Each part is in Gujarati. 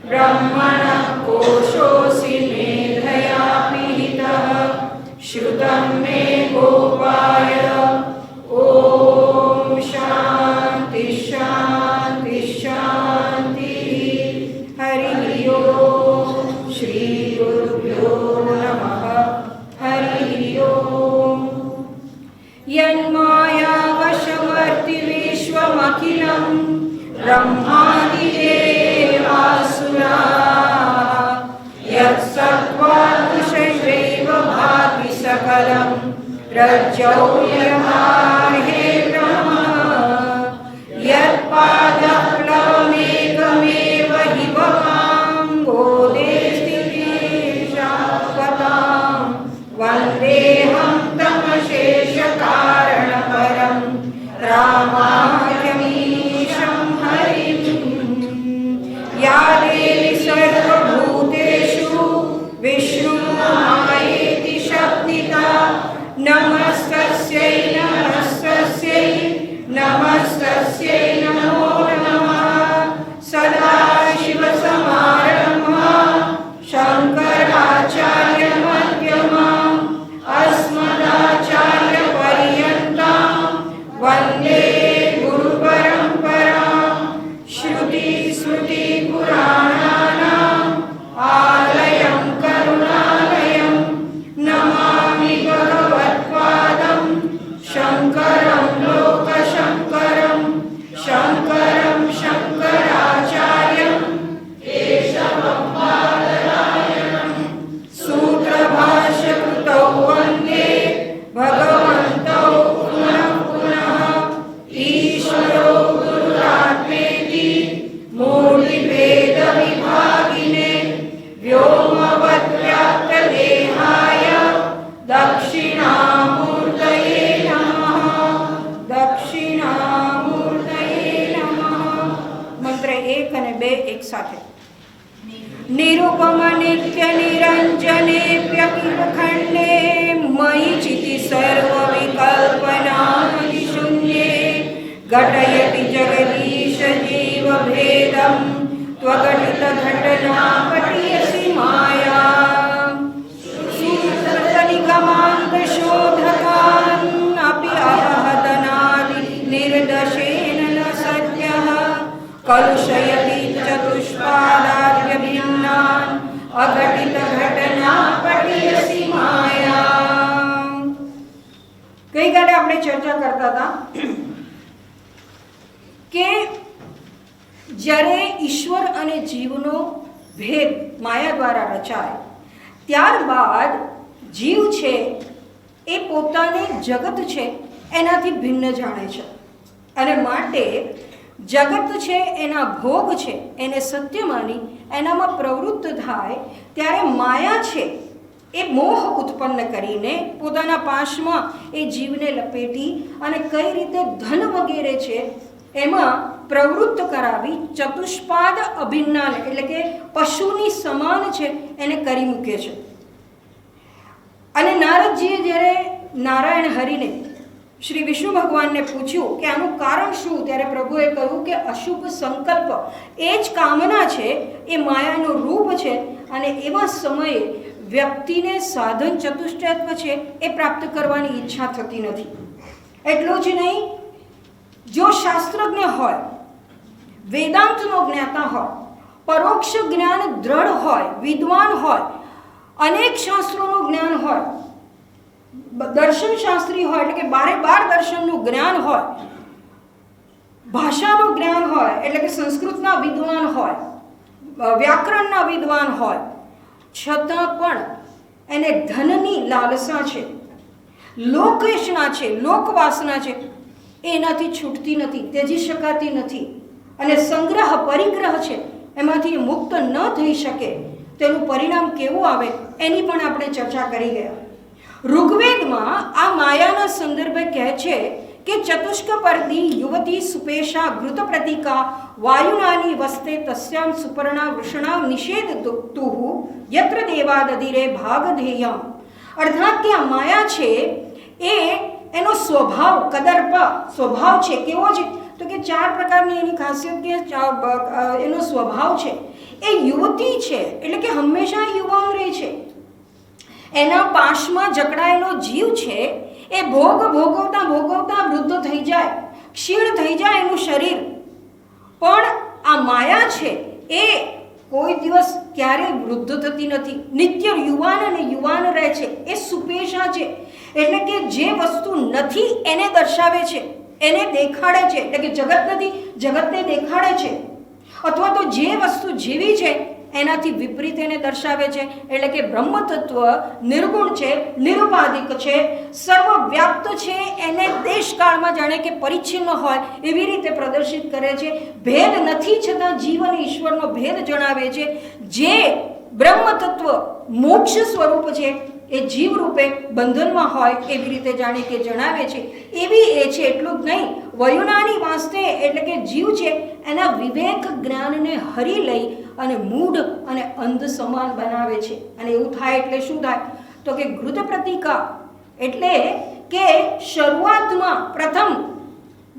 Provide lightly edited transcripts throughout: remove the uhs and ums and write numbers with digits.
ब्रह्मणः कोशोऽसि मेधया पीहितः श्रुतं मे गोपाय। ॐ शान्ति शान्ति शान्तिः। हरिः ओम्। श्री गुरुभ्यो नमः। हरिः ओम्। यन्मायावशवर्ति विश्वमखिलं ब्रह्मादिदेवासुराः यत्सत्त्वादुषैव भाति सकलं रज्जौ यमार्हे ब्रह्म यत्पादप्लवमेकमेव हि भवां बोधेस्थितिशाश्वतां वन्देऽहं तमशेषकारणपरं रामाख्यमीशं हरिं। या देवी सर्वभूतेषु विष्णुमायेति शब्दिता नमस्तस्यै नमस्तस्यै नमस्तस्यै नमो नमः। सदाशिवसमारम्भां शङ्कराचार्यमध्यमाम् अस्मदाचार्यपर्यन्तां वन्दे गुरुपरम्परां। श्रुतिस्मृतिपुराणानाम् आलयं करुणालयं नमामि भगवत्पादं शङ्करं लोकशङ्करं शङ्करं शङ्कराचार्यं केशवं बादरायणं। सूत्रभाष्यकृतौ वन्दे भगवन्तौ पुनः पुनः। ईश्वरो गुरुरात्मेति मूर्तिभेदविभागिने व्योमवद्व्याप्तदेहाय दक्षिणामूर्तये नमः। दक्षिणामूर्तये नमः। मंत्र 1 અને 2 એક સાથે। निरुपम नित्य निरंजनेऽप्यखिलखण्डे मयि चिति सर्वविकल्पनादिशून्ये घटयति जगदीश जीवभेदं त्वघटितघटनापटीयसि माया। सूत्रनिगमान्तशोधकान् अपि अहदनादि निर्दशेन न सद्यः कलुषयति चतुष्पादाद्यभिन्नान् अघटितघटनापटीयसि माया। ગઈકાલે આપણે ચર્ચા કરતા હતા કે જ્યારે ઈશ્વર અને જીવનો ભેદ માયા દ્વારા રચાય ત્યારબાદ જીવ છે એ પોતાને જગત છે એનાથી ભિન્ન જાણે છે અને માટે જગત છે એના ભોગ છે એને સત્ય માની એનામાં પ્રવૃત્ત થાય ત્યારે માયા છે એ મોહ ઉત્પન્ન કરીને પોતાના પાશમાં એ જીવને લપેટી અને કઈ રીતે ધન વગેરે છે એમાં પ્રવૃત્ત કરાવી ચતુષ્પાદ અભિન્નાન એટલે કે પશુની સમાન છે એને કરી મૂકે છે। અને નારદજીએ જ્યારે નારાયણ હરિને શ્રી વિષ્ણુ ભગવાનને પૂછ્યું કે આનું કારણ શું, ત્યારે પ્રભુએ કહ્યું કે અશુભ સંકલ્પ એ જ કામના છે, એ માયાનું રૂપ છે અને એવા સમયે વ્યક્તિને સાધન ચતુષ્ટયત્વ છે એ પ્રાપ્ત કરવાની ઈચ્છા થતી નથી। એટલું જ નહીં, જો શાસ્ત્રજ્ઞ હોય, વેદાંતનો જ્ઞાતા હોય, પરોક્ષ જ્ઞાન દ્રઢ હોય, વિદ્વાન હોય, અનેક શાસ્ત્રોનું જ્ઞાન હોય, દર્શન શાસ્ત્રી હોય એટલે કે 12 દર્શનનું જ્ઞાન હોય, ભાષાનું જ્ઞાન હોય એટલે કે સંસ્કૃતના વિદ્વાન હોય, વ્યાકરણના વિદ્વાન હોય, છતાં પણ એને ધનની લાલસા છે, લોકેશના છે, લોકવાસના છે, એનાથી છૂટતી નથી, ત્યજી શકાતી નથી અને સંગ્રહ પરિગ્રહ છે એમાંથી મુક્ત ન થઈ શકે તેનું પરિણામ કેવું આવે એની પણ આપણે ચર્ચા કરી ગયા। ઋગ્વેદમાં આ માયાના સંદર્ભે કહે છે કે ચતુષ્ક પરદી યુવતી સુપેશા ઘૃત પ્રતિકા વાયુનાની વસ્તે તસ્યામ સુપર્ણા વૃષણા નિષેધ તુહુ યત્ર દેવાદધિરે ભાગધેયમ। અર્થાત કે આ માયા છે એ એનો સ્વભાવ કદર્પ સ્વભાવ છે, કેવો છે તો કે 4 પ્રકારની એની ખાસિયત કે એનો સ્વભાવ છે એ યુવતી છે, એટલે કે હંમેશા યુવાન રહે છે. એના પાશમાં જકડાયેલો જીવ છે એ ભોગ ભોગવતા ભોગવતા વૃદ્ધ થઈ જાય, ક્ષીણ થઈ જાય એનું શરીર. પણ આ માયા છે એ કોઈ દિવસ ક્યારેય વૃદ્ધ થતી નથી, નિત્ય યુવાન અને યુવાન રહે છે. એ સુપેશા છે, એટલે કે જે વસ્તુ નથી એને દર્શાવે છે, એને દેખાડે છે. એટલે કે જગત નથી, જગતને દેખાડે છે. અથવા તો જે વસ્તુ જેવી છે એનાથી વિપરીત એને દર્શાવે છે. એટલે કે બ્રહ્મ તત્વ નિર્ગુણ છે, નિરુપાધિક છે, સર્વવ્યાપ્ત છે. એને દેશકાળમાં જાણે કે પરિચ્છિન્ન હોય એવી રીતે પ્રદર્શિત કરે છે. ભેદ નથી છતાં જીવ અને ઈશ્વરનો ભેદ જણાવે છે. જે બ્રહ્મ તત્વ મોક્ષ સ્વરૂપ છે એ જીવ રૂપે બંધનમાં હોય એવી રીતે જાણે કે જણાવે છે. એવી એ છે. એટલું જ નહીં, વયુનાની વાસ્તે એટલે કે જીવ છે એના વિવેક જ્ઞાનને હરી લઈ અને મૂઢ અને અંધ સમાન બનાવે છે. અને એવું થાય એટલે શું થાય તો કે ઘૃત પ્રતિકા, એટલે કે શરૂઆતમાં પ્રથમ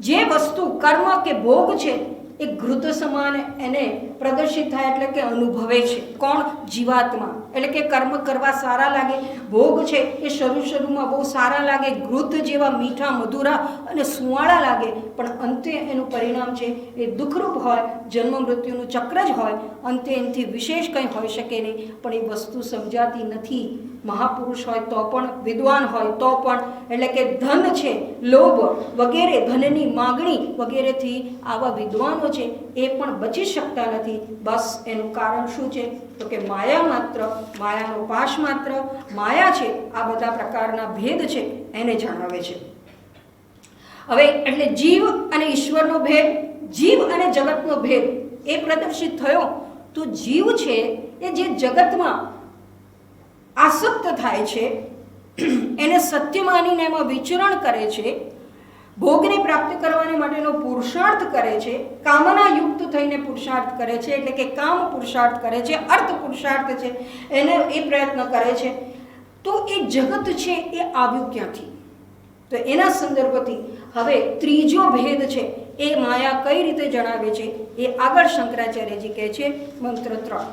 જે વસ્તુ કર્મ કે ભોગ છે એ ઘૃત સમાન એને પ્રદર્શિત થાય, એટલે કે અનુભવે છે. કોણ? જીવાત્મા. એટલે કે કર્મ કરવા સારા લાગે, ભોગ છે એ શરૂમાં બહુ સારા લાગે, ઘૃત જેવા મીઠા મધુરા અને સુવાળા લાગે, પણ અંતે એનું પરિણામ છે એ દુઃખરૂપ હોય, જન્મ મૃત્યુનું ચક્ર જ હોય. અંતે એનાથી વિશેષ કંઈ હોઈ શકે નહીં, પણ એ વસ્તુ સમજાતી નથી. મહાપુરુષ હોય તો પણ, વિદ્વાન હોય તો પણ, એટલે કે ધન છે, લોભ વગેરે, ધનની માગણી વગેરેથી આવા વિદ્વાનો છે એ પણ બચી શકતા નથી. બસ એનું કારણ શું છે તો કે માયા માત્ર, માયાનો પાશ માત્ર, માયા છે. આ બધા પ્રકારના ભેદ છે એને જણાવે છે. હવે એટલે જીવ અને ઈશ્વરનો ભેદ, જીવ અને જગતનો ભેદ એ પ્રદર્શિત થયો. તો જીવ છે એ જે જગતમાં આસક્ત થાય છે, એને સત્ય માનીને એમાં વિચરણ કરે છે, ભોગને પ્રાપ્ત કરવાને માટેનો પુરુષાર્થ કરે છે, કામના યુક્ત થઈને પુરુષાર્થ કરે છે, એટલે કે કામ પુરુષાર્થ કરે છે, અર્થ પુરુષાર્થ છે, એને એ પ્રયત્ન કરે છે. તો એ જગત છે એ આવ્યું ક્યાંથી? તો એના સંદર્ભથી હવે ત્રીજો ભેદ છે એ માયા કઈ રીતે જણાવે છે એ આગળ શંકરાચાર્યજી કહે છે. મંત્ર 3.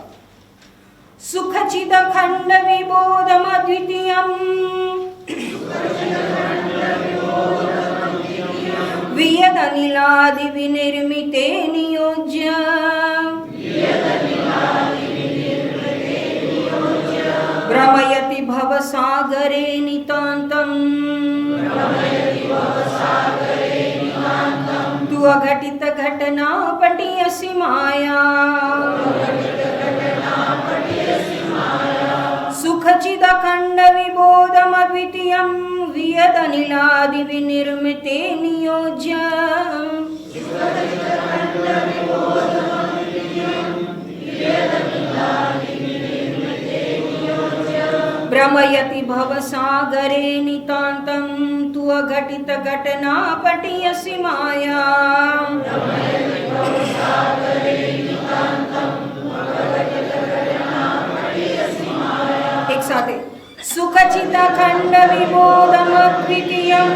સુખચિદ ખંડ વિબોધમ દ્વિતીયમ વિયદ અનિલાદિ વિનિર્મિતે નિયોજ્ય ભ્રમયતિ ભવસાગરે નિતાંતમ તુ અઘટિત ઘટના પટિયસી માયા સુખચિદ અખંડ વિબોધમ અદ્વિતીયમ વિયદ અનિલાદિ વિનિર્મિતે નિયોજ્ય ભ્રમયતિ ભવસાગરે નિતાંતમ તુ અઘટિત ઘટના પટિયસી માયા એક સાથે. સુખચિત ખંડ વિબોધમ દ્વિતીયમ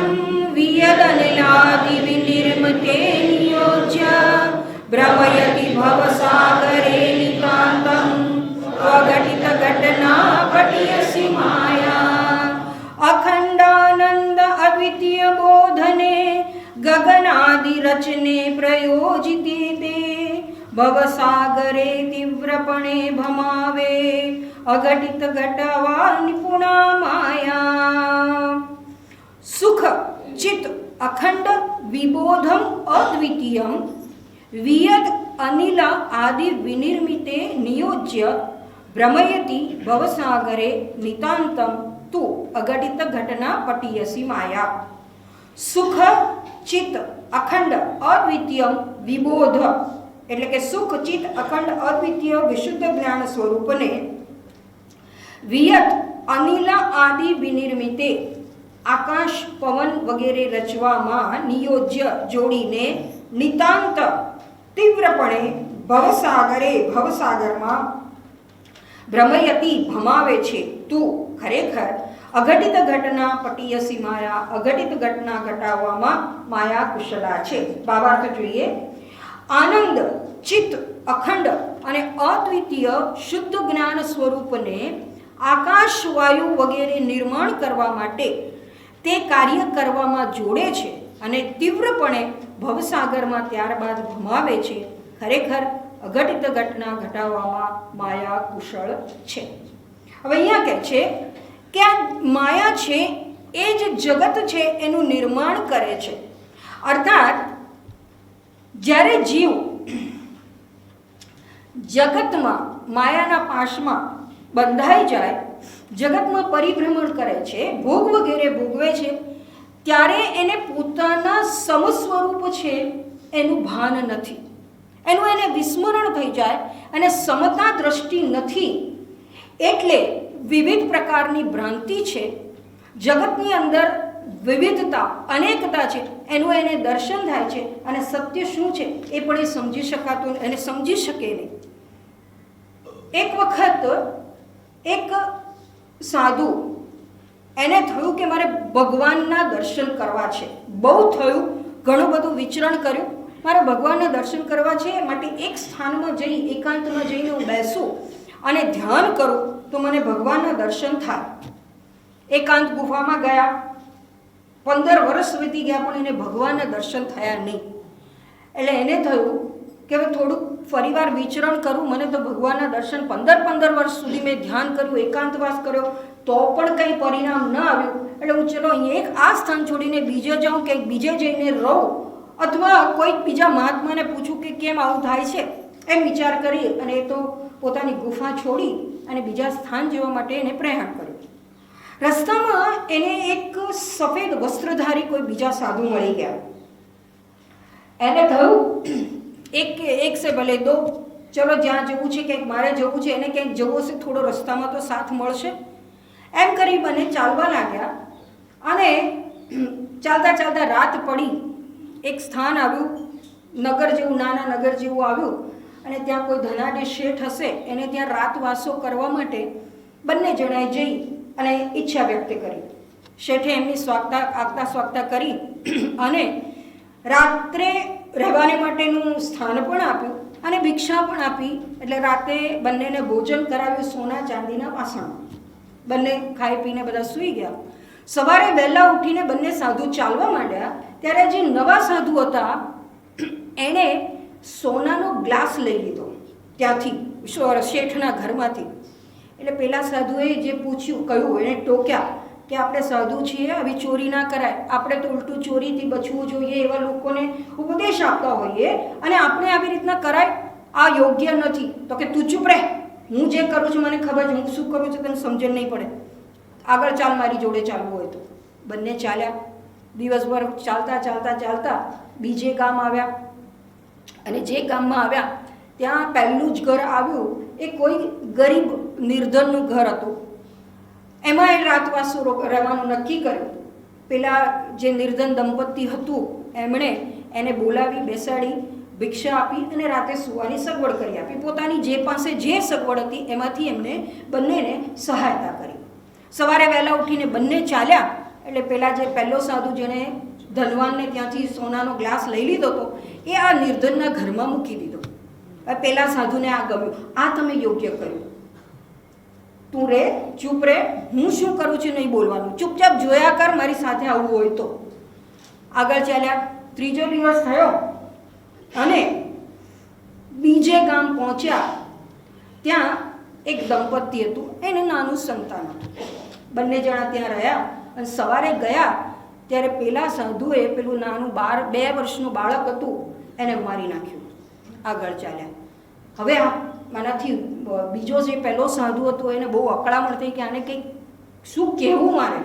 વિયદ અનિલાદિ વિનિર્મિતે નિયોજ્ય ભ્રમયતિ ભવસાગરે નિતાંતમ અઘટિત ઘટના પટિયસી માયા અખંડાનંદ અદ્વિતીય બોધને ગગનાદિ રચને પ્રયોજિતે તે ભવસાગરે તીવ્રપણે ભમાવે અઘટિત ઘટવા નિપુણા માયા. સુખ ચિત અખંડ વિબોધમ અદ્વિતીયમ વિયદ અનિલ આદિ વિનિર્મિતે નિયોજ્ય ભ્રમયતિ ભવસાગરે નિતાંતમ તુ અઘટિત ઘટના પટિયસી માયા. સુખ ચિત અખંડ અદ્વિતીયમ વિબોધ, એટલે કે સુખ ચિત અખંડ અદ્વિતીય વિશુદ્ધ જ્ઞાન સ્વરૂપને વિયત અનિલ આદિ વિનિર્મિતે આકાશ પવન વગેરે રચવામાં નિયોજ્ય જોડીને નિતાંત તીવ્રપણે ભવસાગરે ભવસાગરમાં ભ્રમયતિ ભમાવે છે. તું ખરેખર અઘટિત ઘટના પટિયસી માયા, અઘટિત ઘટના ઘટાડવામાં માયા કુશલા છે. ભાવાર્થ જોઈએ. આનંદ ચિત્ત અખંડ અને અદ્વિતીય શુદ્ધ જ્ઞાન સ્વરૂપને આકાશ વાયુ વગેરે નિર્માણ કરવા માટે તે કાર્ય કરવામાં જોડે છે અને તીવ્રપણે ભવસાગરમાં ત્યારબાદ ભમાવે છે. ખરેખર અઘટિત ઘટના ઘટાડવામાં માયા કુશળ છે. હવે અહીંયા કહે છે કે આ માયા છે એ જ જગત છે એનું નિર્માણ કરે છે. અર્થાત જ્યારે જીવ જગતમાં માયાના પાશમાં બંધાઈ જાય, જગતમાં પરિભ્રમણ કરે છે, ભોગ વગેરે ભોગવે છે, ત્યારે એને પોતાના સમ સ્વરૂપ છે એનું ભાન નથી, એનું એને વિસ્મરણ થઈ જાય અને સમતા દ્રષ્ટિ નથી. એટલે વિવિધ પ્રકારની ભ્રાંતિ છે, જગતની અંદર વિવિધતા અનેકતા છે એનું એને દર્શન થાય છે અને સત્ય શું છે એ પણ એ સમજી શકાતું, એને સમજી શકે નહીં. એક વખત એક સાધુ, એને થયું કે મારે ભગવાનના દર્શન કરવા છે. બહુ થયું, ઘણું બધું વિચરણ કર્યું, મારે ભગવાનના દર્શન કરવા છે, માટે એક સ્થાનમાં જઈ એકાંતમાં જઈને હું બેસું અને ધ્યાન કરું તો મને ભગવાનના દર્શન થાય. એકાંત ગુફામાં ગયા, 15 વર્ષ વીતી ગયા પણ એને ભગવાનના દર્શન થયા નહીં. એટલે એને થયું કે હવે થોડુંક ફરીવાર વિચરણ કરું, મને તો ભગવાનના દર્શન 15 વર્ષ સુધી મેં ધ્યાન કર્યું, એકાંતવાસ કર્યો, તો પણ કંઈ પરિણામ ન આવ્યું. એટલે હું ચલો અહીંયા આ સ્થાન છોડીને બીજે જાઉં કે બીજે જઈને રહું, અથવા કોઈક બીજા મહાત્માને પૂછું કે કેમ આવું થાય છે, એમ વિચાર કરી અને એ તો પોતાની ગુફા છોડી અને બીજા સ્થાન જવા માટે એને પ્રયાણ કર્યું. રસ્તામાં એને એક સફેદ વસ્ત્રધારી કોઈ બીજા સાધુ મળી ગયા. એને થયું એક સે ભલે દો, ચલો જ્યાં જવું છે ક્યાંક મારે જવું છે, એને ક્યાંક જવું હશે, થોડો રસ્તામાં તો સાથ મળશે. એમ કરી બંને ચાલવા લાગ્યા અને ચાલતા ચાલતા રાત પડી. એક સ્થાન આવ્યું, નગર જેવું, નાના નગર જેવું આવ્યું અને ત્યાં કોઈ ધનાઢ્ય શેઠ હશે, એને ત્યાં રાતવાસો કરવા માટે બંને જણાએ જઈ અને ઈચ્છા વ્યક્ત કરી. શેઠે એમની સ્વાગતા કરી અને રાત્રે રહેવાને માટેનું સ્થાન પણ આપ્યું અને ભિક્ષા પણ આપી. એટલે રાતે બંનેને ભોજન કરાવ્યું સોના ચાંદીના વાસણમાં. બંને ખાઈ પીને બધા સૂઈ ગયા. સવારે વહેલા ઉઠીને બંને સાધુ ચાલવા માંડ્યા ત્યારે જે નવા સાધુ હતા એણે સોનાનો ગ્લાસ લઈ લીધો ત્યાંથી, શેઠના ઘરમાંથી. એટલે પેલા સાધુએ જે પૂછ્યું, કહ્યું, એને ટોક્યા કે આપણે સાધુ છીએ, આવી ચોરી ના કરાય, આપણે તો ઉલટું ચોરીથી બચવું જોઈએ, એવા લોકોને ઉપદેશ આપતા હોઈએ અને આપણે આવી રીતના કરાય, આ યોગ્ય નથી. તો કે તું ચૂપ રહે, હું જે કરું છું મને ખબર છે, હું શું કરું છું તને સમજણ નહીં પડે, આગળ ચાલ, મારી જોડે ચાલવું હોય તો. બંને ચાલ્યા. દિવસભર ચાલતા ચાલતા ચાલતા બીજે ગામ આવ્યા અને જે ગામમાં આવ્યા ત્યાં પહેલું જ ઘર આવ્યું એ કોઈ ગરીબ નિર્ધનનું ઘર હતું. એમાં એ રાતવાસો રહેવાનું નક્કી કર્યું. પેલા જે નિર્ધન દંપતી હતું એમણે એને બોલાવી, બેસાડી, ભિક્ષા આપી અને રાતે સૂવાની સગવડ કરી આપી. પોતાની જે પાસે જે સગવડ હતી એમાંથી એમને બંનેને સહાયતા કરી. સવારે વહેલા ઉઠીને બંને ચાલ્યા. એટલે પેલા જે પહેલો સાધુ જેણે ધનવાનને ત્યાંથી સોનાનો ગ્લાસ લઈ લીધો હતો એ આ નિર્ધનના ઘરમાં મૂકી દીધો. પેલા સાધુને આ ગમ્યું, આ તમે યોગ્ય કર્યું, તું રે, ચૂપ રે, હું શું કરું છું નહીં બોલવાનું, ચૂપચાપ જોયા કર, મારી સાથે આવવું હોય તો. આગળ ચાલ્યા. ત્રીજો દિવસ થયો અને બીજે ગામ પહોંચ્યા. ત્યાં એક દંપતી હતું, એને નાનું સંતાન હતું. બંને જણા ત્યાં રહ્યા અને સવારે ગયા ત્યારે પેલા સાધુએ પેલું નાનું 2 વર્ષનું બાળક હતું એને મારી નાખ્યું. આગળ ચાલ્યા. હવે આનાથી બીજો જે પહેલો સાધુ હતો એને બહુ અકળામણ થઈ કે આને કંઈક શું કહેવું મારે.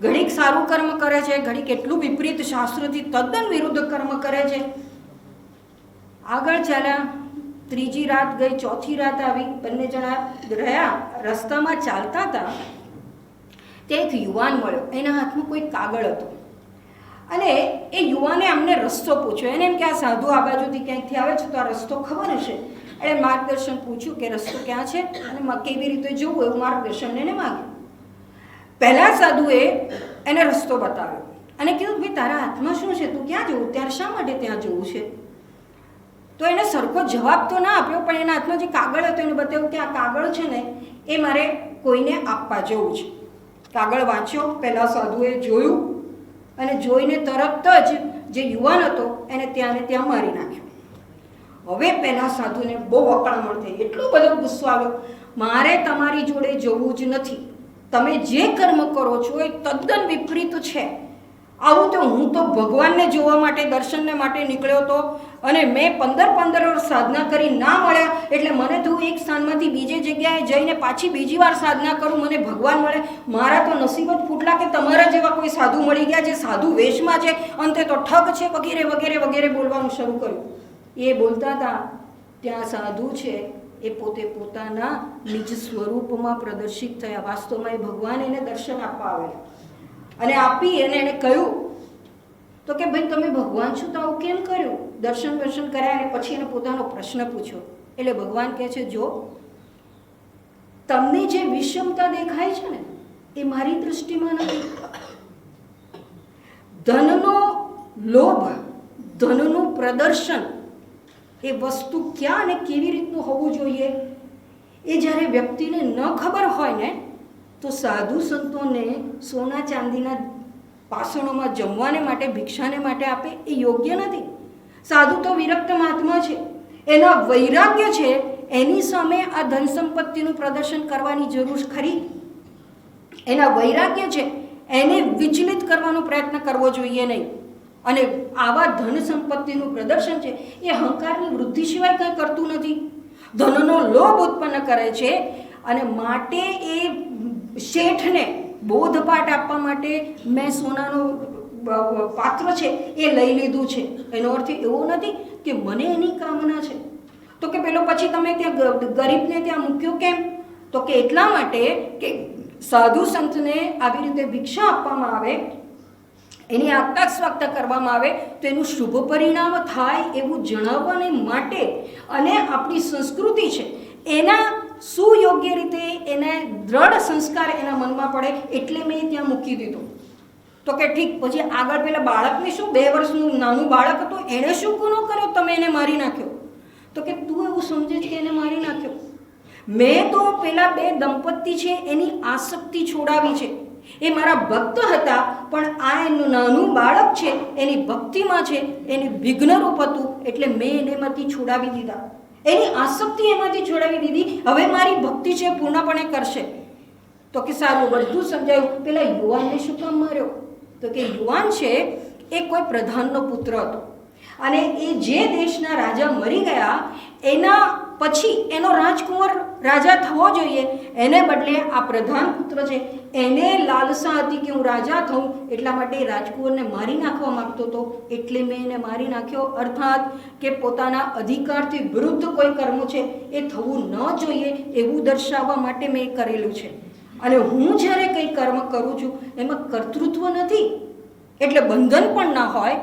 ઘડીક સારું કર્મ કરે છે, ઘડીક એટલું વિપરીત શાસ્ત્રથી તદ્દન વિરુદ્ધ કર્મ કરે છે. આગળ ચાલ્યા. ત્રીજી રાત ગઈ, ચોથી રાત આવી. બંને જણા રહ્યા. રસ્તામાં ચાલતા હતા ત્યાં એક યુવાન મળ્યો. એના હાથમાં કોઈ કાગળ હતો અને એ યુવાને અમને રસ્તો પૂછ્યો. એને એમ કે આ સાધુ આ બાજુથી ક્યાંકથી આવે છે તો આ રસ્તો ખબર હશે. એણે માર્ગદર્શન પૂછ્યું કે રસ્તો ક્યાં છે અને કેવી રીતે જવું એવું માર્ગદર્શન એને માગ્યું. પહેલા સાધુએ એને રસ્તો બતાવ્યો અને કીધું ભાઈ તારા હાથમાં શું છે, તું ક્યાં જવું, ત્યારે શા માટે ત્યાં જવું છે? તો એને સરખો જવાબ તો ના આપ્યો, પણ એના હાથમાં જે કાગળ હતો એને બતાવ્યું કે આ કાગળ છે ને એ મારે કોઈને આપવા જવું છે. કાગળ વાંચ્યો, પહેલાં સાધુએ જોયું અને જોઈને તરત જ જે યુવાન હતો એને ત્યાં ને ત્યાં મારી નાખ્યો. હવે પહેલાં સાધુને બહુ અકળામણ થઈ, એટલો બધો ગુસ્સો આવ્યો, મારે તમારી જોડે જવું જ નથી, તમે જે કર્મ કરો છો એ તદ્દન વિપરીત છે. આવું તો હું તો ભગવાનને જોવા માટે, દર્શનને માટે નીકળ્યો હતો અને મેં 15 વર્ષ સાધના કરી, ના મળ્યા એટલે મને તો એક સ્થાનમાંથી બીજી જગ્યાએ જઈને પાછી બીજી વાર સાધના કરું, મને ભગવાન મળે. મારા તો નસીબ જ ફૂટલા કે તમારા જેવા કોઈ સાધુ મળી ગયા જે સાધુ વેશમાં છે, અંતે તો ઠગ છે, વગેરે વગેરે વગેરે બોલવાનું શરૂ કર્યું. એ બોલતા હતા ત્યાં સાધુ છે એ પોતે પોતાના નિજ સ્વરૂપમાં પ્રદર્શિત થયા. વાસ્તવમાં એ ભગવાન એને દર્શન આપવા આવેલા અને આપી અને એને કહ્યું તો કે ભાઈ તમે ભગવાન છો તો આવું કેમ કર્યું? દર્શન કર્યા અને પછી એને પોતાનો પ્રશ્ન પૂછ્યો. એટલે ભગવાન કહે છે, જો તમને જે વિષમતા દેખાય છે ને એ મારી દૃષ્ટિમાં નથી. ધનનો લોભ, ધનનું પ્રદર્શન, એ વસ્તુ ક્યાં અને કેવી રીતનું હોવું જોઈએ એ જ્યારે વ્યક્તિને ન ખબર હોય ને તો સાધુ સંતોને સોના ચાંદીના પાસણોમાં જમવાને માટે, ભિક્ષાને માટે આપે એ યોગ્ય નથી. સાધુ તો વિરક્ત મહાત્મા છે, એના વૈરાગ્ય છે, એની સામે આ ધન સંપત્તિનું પ્રદર્શન કરવાની જરૂર ખરી? એના વૈરાગ્ય છે, એને વિચલિત કરવાનો પ્રયત્ન કરવો જોઈએ નહીં. અને આવા ધન સંપત્તિનું પ્રદર્શન છે એ અહંકારની વૃદ્ધિ સિવાય કંઈ કરતું નથી, ધનનો લોભ ઉત્પન્ન કરે છે. અને માટે એ શેઠને બોધપાઠ આપવા માટે મેં સોનાનું પાત્ર છે એ લઈ લીધું છે. એનો અર્થ એવો નથી કે મને એની કામના છે. તો કે પેલો પછી તમે ત્યાં ગરીબને ત્યાં મૂક્યો કેમ? તો કે એટલા માટે કે સાધુ સંતને આવી રીતે ભિક્ષા આપવામાં આવે, એની આગતા સ્વાગતા કરવામાં આવે તો એનું શુભ પરિણામ થાય એવું જણાવવાને માટે અને આપણી સંસ્કૃતિ છે એના સુયોગ્ય રીતે એને દ્રઢ સંસ્કાર એના મનમાં પડે એટલે મેં ત્યાં મૂકી દીધો. તો કે ઠીક, પછી આગળ પેલા બાળકને શું, 2 વર્ષનું નાનું બાળક હતું, એણે શું ગુનો કર્યો તમે એને મારી નાખ્યો? તો કે તું એવું સમજે છે કે એને મારી નાખ્યો? મેં તો પેલા 2 દંપતી છે એની આસક્તિ છોડાવી છે. એ મારા ભક્ત હતા, પણ આ એનું નાનું બાળક છે એની ભક્તિમાં છે, એની વિઘ્નરૂપ હતું એટલે મેં એને એમાંથી છોડાવી દીધા, એની આસક્તિ એમાંથી છોડાવી દીધી. હવે મારી ભક્તિ છે પૂર્ણપણે કરશે. તો કે સારું, બધું સમજાયું. પેલા યુવાનને શું કામ માર્યો? તો કે યુવાન છે એ કોઈ પ્રધાનનો પુત્ર હતો અને એ જે દેશના રાજા મરી ગયા એના પછી એનો રાજકુંવર રાજા થવો જોઈએ, એને બદલે આ પ્રધાન પુત્ર છે એને લાલસા હતી કે હું રાજા થઉં, એટલા માટે રાજકુંવરને મારી નાખવા માંગતો હતો એટલે મેં એને મારી નાખ્યો. અર્થાત કે પોતાના અધિકારથી વિરુદ્ધ કોઈ કર્મ છે એ થવું ન જોઈએ એવું દર્શાવવા માટે મેં કરેલું છે. અને હું જ્યારે કંઈ કર્મ કરું છું એમાં કર્તૃત્વ નથી એટલે બંધન પણ ના હોય.